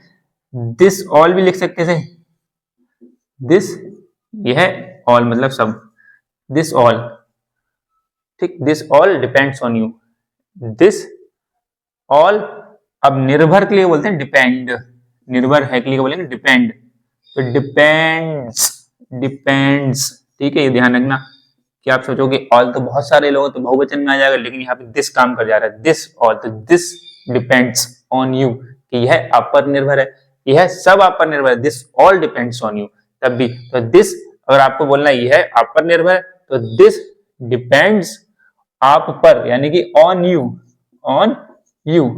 दिस ऑल भी लिख सकते थे, दिस, यह ऑल मतलब सब, दिस ऑल, ठीक, this all depends on you, this all. अब निर्भर के लिए बोलते हैं डिपेंड, निर्भर है के लिए बोलेंगे डिपेंड, तो डिपेंड्स, डिपेंड्स, ठीक है, ये ध्यान रखना कि आप सोचोगे ऑल तो बहुत सारे लोग तो बहुवचन में आ जाएगा, लेकिन यहाँ पे दिस काम कर जा रहा है, दिस ऑल, तो दिस डिपेंड्स ऑन यू, कि यह आप पर निर्भर है, यह सब आप पर निर्भर है, this all depends on you. तब भी तो दिस, अगर आपको बोलना यह आप पर निर्भर है तो दिस डिपेंड्स आप पर, यानी कि ऑन यू, ऑन यू,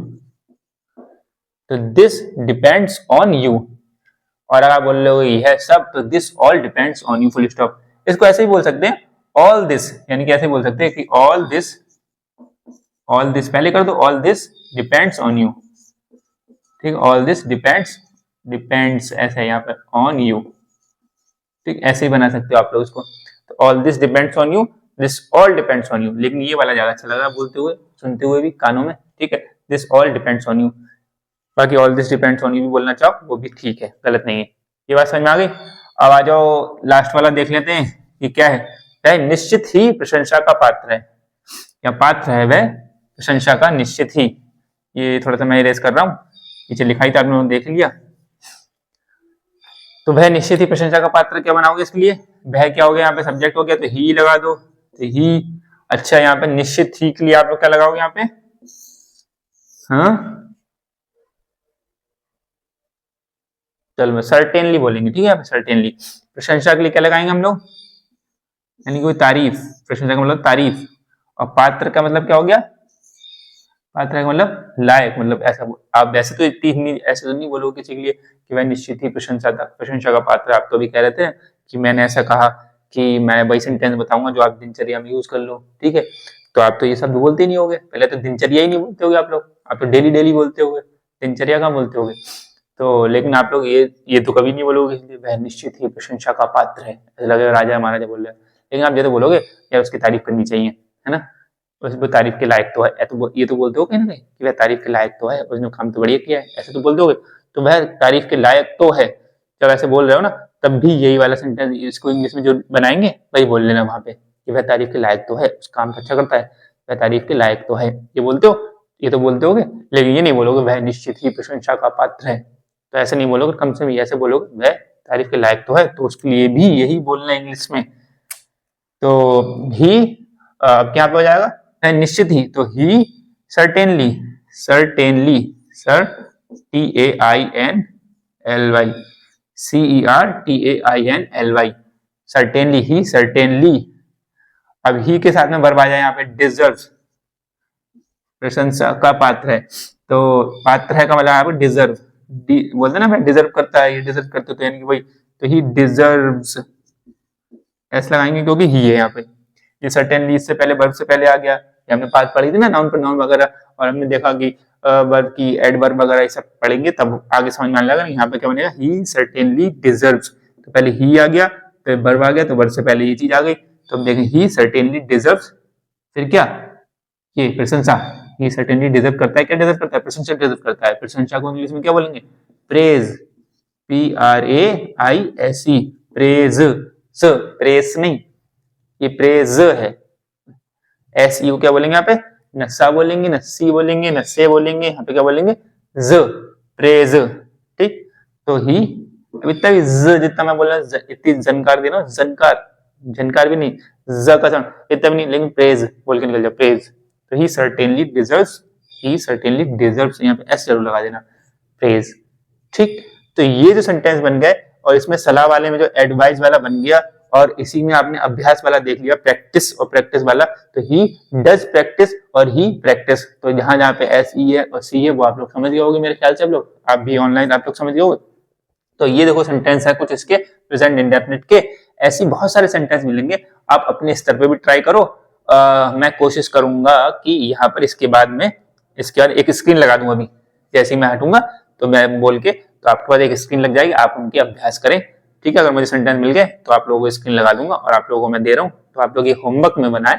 तो दिस डिपेंड्स ऑन यू। और अगर आप बोल रहे हो यह सब, तो this all depends on you, full stop. इसको ऐसे ही बोल सकते हैं ऑल दिस, यानी कि ऐसे बोल सकते हैं कि ऑल दिस, ऑल दिस पहले कर दो, all this depends on you, ठीक, ऑल दिस डिपेंड्स, डिपेंड्स ऐसा है यहाँ पर ऑन यू, ठीक, ऐसे ही बना सकते हो आप लोग इसको। तो all this depends on you, this all depends on you, लेकिन ये वाला ज्यादा अच्छा लगा बोलते हुए, सुनते हुए भी कानों में, ठीक है, this all depends on you. बाकी all this depends on you भी बोलना चाहो वो भी ठीक है, गलत नहीं है। ये बात समझ में आ गई। अब आ जाओ लास्ट वाला देख लेते हैं कि क्या है। वह निश्चित ही प्रशंसा का पात्र है, या पात्र है वह प्रशंसा का निश्चित ही। ये थोड़ा सा मैं इरेज कर रहा हूँ, पीछे लिखाई तो आपने देख लिया। तो वह निश्चित ही प्रशंसा का पात्र, क्या बनाओगे इसके लिए, वह क्या हो गया, यहाँ पे सब्जेक्ट हो गया तो ही लगा दो, तो ही। अच्छा यहाँ पे निश्चित ही के लिए आप लोग क्या लगाओगे यहाँ पे, हाँ चलो सर्टेनली बोलेंगे, ठीक है, यहाँ पे सर्टेनली। प्रशंसा के लिए क्या लगाएंगे हम लोग, यानी कोई तारीफ, प्रशंसा का मतलब तारीफ। और पात्र का मतलब क्या हो गया, पात्र का मतलब लायक, मतलब ऐसा आप वैसे तो इतनी ऐसे तो नहीं बोलोगे किसी के लिए कि वह निश्चित ही प्रशंसा का पात्र। आप तो भी कह रहे थे कि मैंने ऐसा कहा कि मैं वही सेंटेंस बताऊंगा जो आप दिनचर्या में यूज कर लो, ठीक है, तो आप तो ये शब्द बोलते ही नहीं होगे, पहले तो दिनचर्या ही नहीं बोलते होगे आप लोग, आप तो डेली डेली बोलते होगे, दिनचर्या कहाँ बोलते होगे। तो लेकिन आप लोग ये तो कभी नहीं बोलोगे वह निश्चित ही प्रशंसा का पात्र है, ऐसा लगेगा राजा महाराजा बोल रहे हैं। लेकिन आप ये तो बोलोगे यार उसकी तारीफ करनी चाहिए, है ना, उसको तारीफ के लायक तो है, तो ये तो बोलते हो कहीं ना कहीं कि वह तारीफ के लायक तो है, उसने काम तो बढ़िया किया है, ऐसे तो बोल दोगे। तो वह तारीफ के लायक तो है, जब ऐसे बोल रहे हो ना, तब भी यही वाला सेंटेंस इसको इंग्लिश में जो बनाएंगे वही बोल लेना वहां पे कि वह तारीफ के लायक तो है, उस काम तो अच्छा करता है, वह तारीफ के लायक तो है। ये बोलते हो, ये तो बोलते होगे, लेकिन ये नहीं बोलोगे वह निश्चित ही प्रशंसा का पात्र है, तो ऐसे नहीं बोलोगे, कम से कम ऐसे बोलोगे वह तारीफ के लायक तो है, तो उसके लिए भी यही बोलना है इंग्लिश में। तो ही क्या हो जाएगा, निश्चित ही, तो ही सर्टेनली, सर्टेनली, सर TAINLY, CERTAINLY, सर्टेनली, ही सर्टेनली। अब ही के साथ में वर्ब आ जाए यहाँ पे डिजर्व, प्रशंसा का पात्र है, तो पात्र है का मतलब यहाँ पे डिजर्व, बोलते ना मैं डिजर्व करता है, ये डिजर्व करते तो यानी कि भाई, तो ही डिजर्व्स ऐसा लगाएंगे क्योंकि ही है यहाँ पे। ये सर्टेनली इससे पहले वर्ब से पहले आ गया, ये हमने बात पढ़ी थी ना नाउन पर नाउन वगैरह, और हमने देखा कि वर्ब की एडवर्ब वगैरह ये सब पढ़ेंगे तब आगे समझ में आने लगा। यहाँ पे क्या बनेगा, ही सर्टेनली डिजर्व्स, तो पहले ही आ गया, तो वर्ब आ गया, तो वर्ब से पहले ये चीज आ गई, तो हम देखें ही सर्टेनली डिजर्व्स, फिर क्या, ये प्रशंसा, ही सर्टेनली डिजर्व करता है, क्या डिजर्व करता है, प्रशंसा डिजर्व करता है। प्रशंसा को इंग्लिश में क्या बोलेंगे, प्रेज, PRAISE, प्रेज, स प्रेस नहीं, ये प्रेज है। SU क्या बोलेंगे यहाँ पे, न सा बोलेंगे, न सी बोलेंगे, न से बोलेंगे, यहाँ पे क्या बोलेंगे, ज, प्रेज। ठीक, तो ही, अब इतना भी ज जितना मैं बोल रहा इतनी जनकार दे रहा हूँ, जनकार, जनकार भी नहीं, ज का साउंड इतना भी नहीं, लेकिन प्रेज बोल के निकल जाए, प्रेज। तो ही सर्टेनली डिजर्व्स, ही सर्टेनली डिजर्व्स, यहाँ पे एस जरूर लगा देना, प्रेज। ठीक, तो ये जो सेंटेंस बन गए, और इसमें सलाह वाले में जो एडवाइस वाला बन गया, और इसी में आपने अभ्यास वाला देख लिया, प्रैक्टिस और प्रैक्टिस वाला, तो ही डज प्रैक्टिस और ही प्रैक्टिस। तो जहां जहां पे एस ई है और सी है वो आप लोग समझ गए होंगे मेरे ख्याल से, आप भी ऑनलाइन आप लोग समझ गए होंगे। तो ये देखो सेंटेंस है कुछ इसके प्रेजेंट इंडेफिनिट के, ऐसी बहुत सारे सेंटेंस मिलेंगे, आप अपने स्तर पे भी ट्राई करो। मैं कोशिश करूंगा कि यहाँ पर इसके बाद एक स्क्रीन लगा दूंगा, अभी जैसे ही मैं हटूंगा तो मैं बोल के, तो आपके पास एक स्क्रीन लग जाएगी, आप उनके अभ्यास करें। ठीक है, अगर मुझे सेंटेंस मिल गए तो आप लोगों को स्क्रीन लगा दूंगा, और आप लोगों को मैं दे रहा हूँ, तो आप लोग ये होमवर्क में बनाए।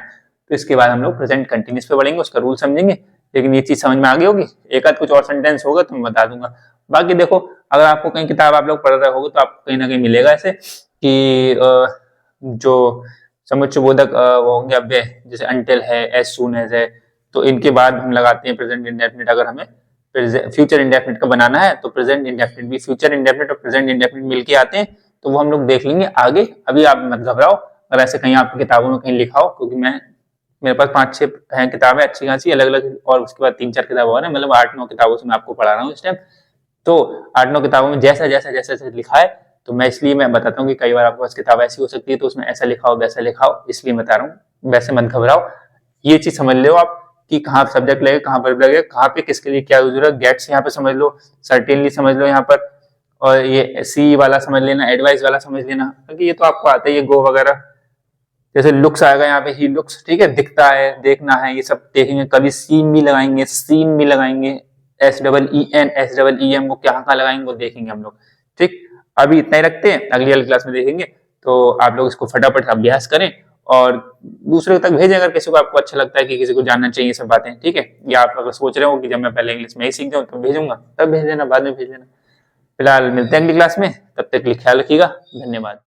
तो इसके बाद हम लोग प्रेजेंट कंटिन्यूस पे बढ़ेंगे, उसका रूल समझेंगे। लेकिन ये चीज समझ में आ गई होगी, एक आध कुछ और सेंटेंस होगा तो मैं बता दूंगा। बाकी देखो, अगर आपको कहीं किताब आप लोग पढ़ रहे होगे तो आपको कहीं ना कहीं मिलेगा ऐसे कि जो समुच्चय बोधक वो होंगे अव्यय, जैसे अंटिल है, एज सून एज है, तो इनके बाद हम लगाते हैं प्रेजेंट इंडेफिनिट। अगर हमें फ्यूचर इंडेफिनिट का बनाना है तो प्रेजेंट इंडेफिनिट भी, फ्यूचर इंडेफिनिट और प्रेजेंट इंडेफिनिट मिलके आते हैं, तो वो हम लोग देख लेंगे आगे। अभी आप मत घबराओ, अगर ऐसे कहीं आपकी किताबों में कहीं लिखा हो, क्योंकि मेरे पास 5-6 हैं किताबें अच्छी खासी अलग अलग, और उसके बाद 3-4 किताबें और हैं, मतलब 8-9 किताबों से मैं आपको पढ़ा रहा हूँ इस टाइम। तो 8-9 किताबों में जैसा जैसा जैसा जैसा लिखा है, तो मैं इसलिए मैं बताता हूँ कि कई बार आपके पास किताब ऐसी हो सकती है तो उसमें ऐसा लिखा हो वैसा लिखा हो, इसलिए बता रहा हूँ। वैसे मत घबराओ, ये चीज समझ लो आप कि कहाँ सब्जेक्ट लगेगा, कहाँ पर लगेगा, कहाँ पे किसके लिए क्या जरूरत, गेट्स यहाँ पे समझ लो, सर्टेनली समझ लो यहाँ पर, और ये सी वाला समझ लेना, एडवाइस वाला समझ लेना, क्योंकि ये तो आपको आता ही है, गो वगैरह। जैसे लुक्स आएगा यहाँ पे, ही लुक्स, ठीक है, दिखता है, देखना है, ये सब देखेंगे। कभी सीन भी लगाएंगे, सीन भी लगाएंगे, SEEN SEEM को कहाँ लगाएंगे वो देखेंगे हम लोग। ठीक, अभी इतना ही रखते हैं, अगली वाली क्लास में देखेंगे। तो आप लोग इसको फटाफट अभ्यास करें और दूसरे तक भेजें, अगर किसी को आपको अच्छा लगता है कि किसी को जानना चाहिए सब बातें। ठीक है, या आप अगर सोच रहे हो कि जब मैं पहले इंग्लिश में ही सीख जाऊँ तो भेजूंगा, तब भेज देना, बाद में भेज देना। फिलहाल मिलते हैं अगली क्लास में, तब तक के लिए ख्याल रखिएगा, धन्यवाद।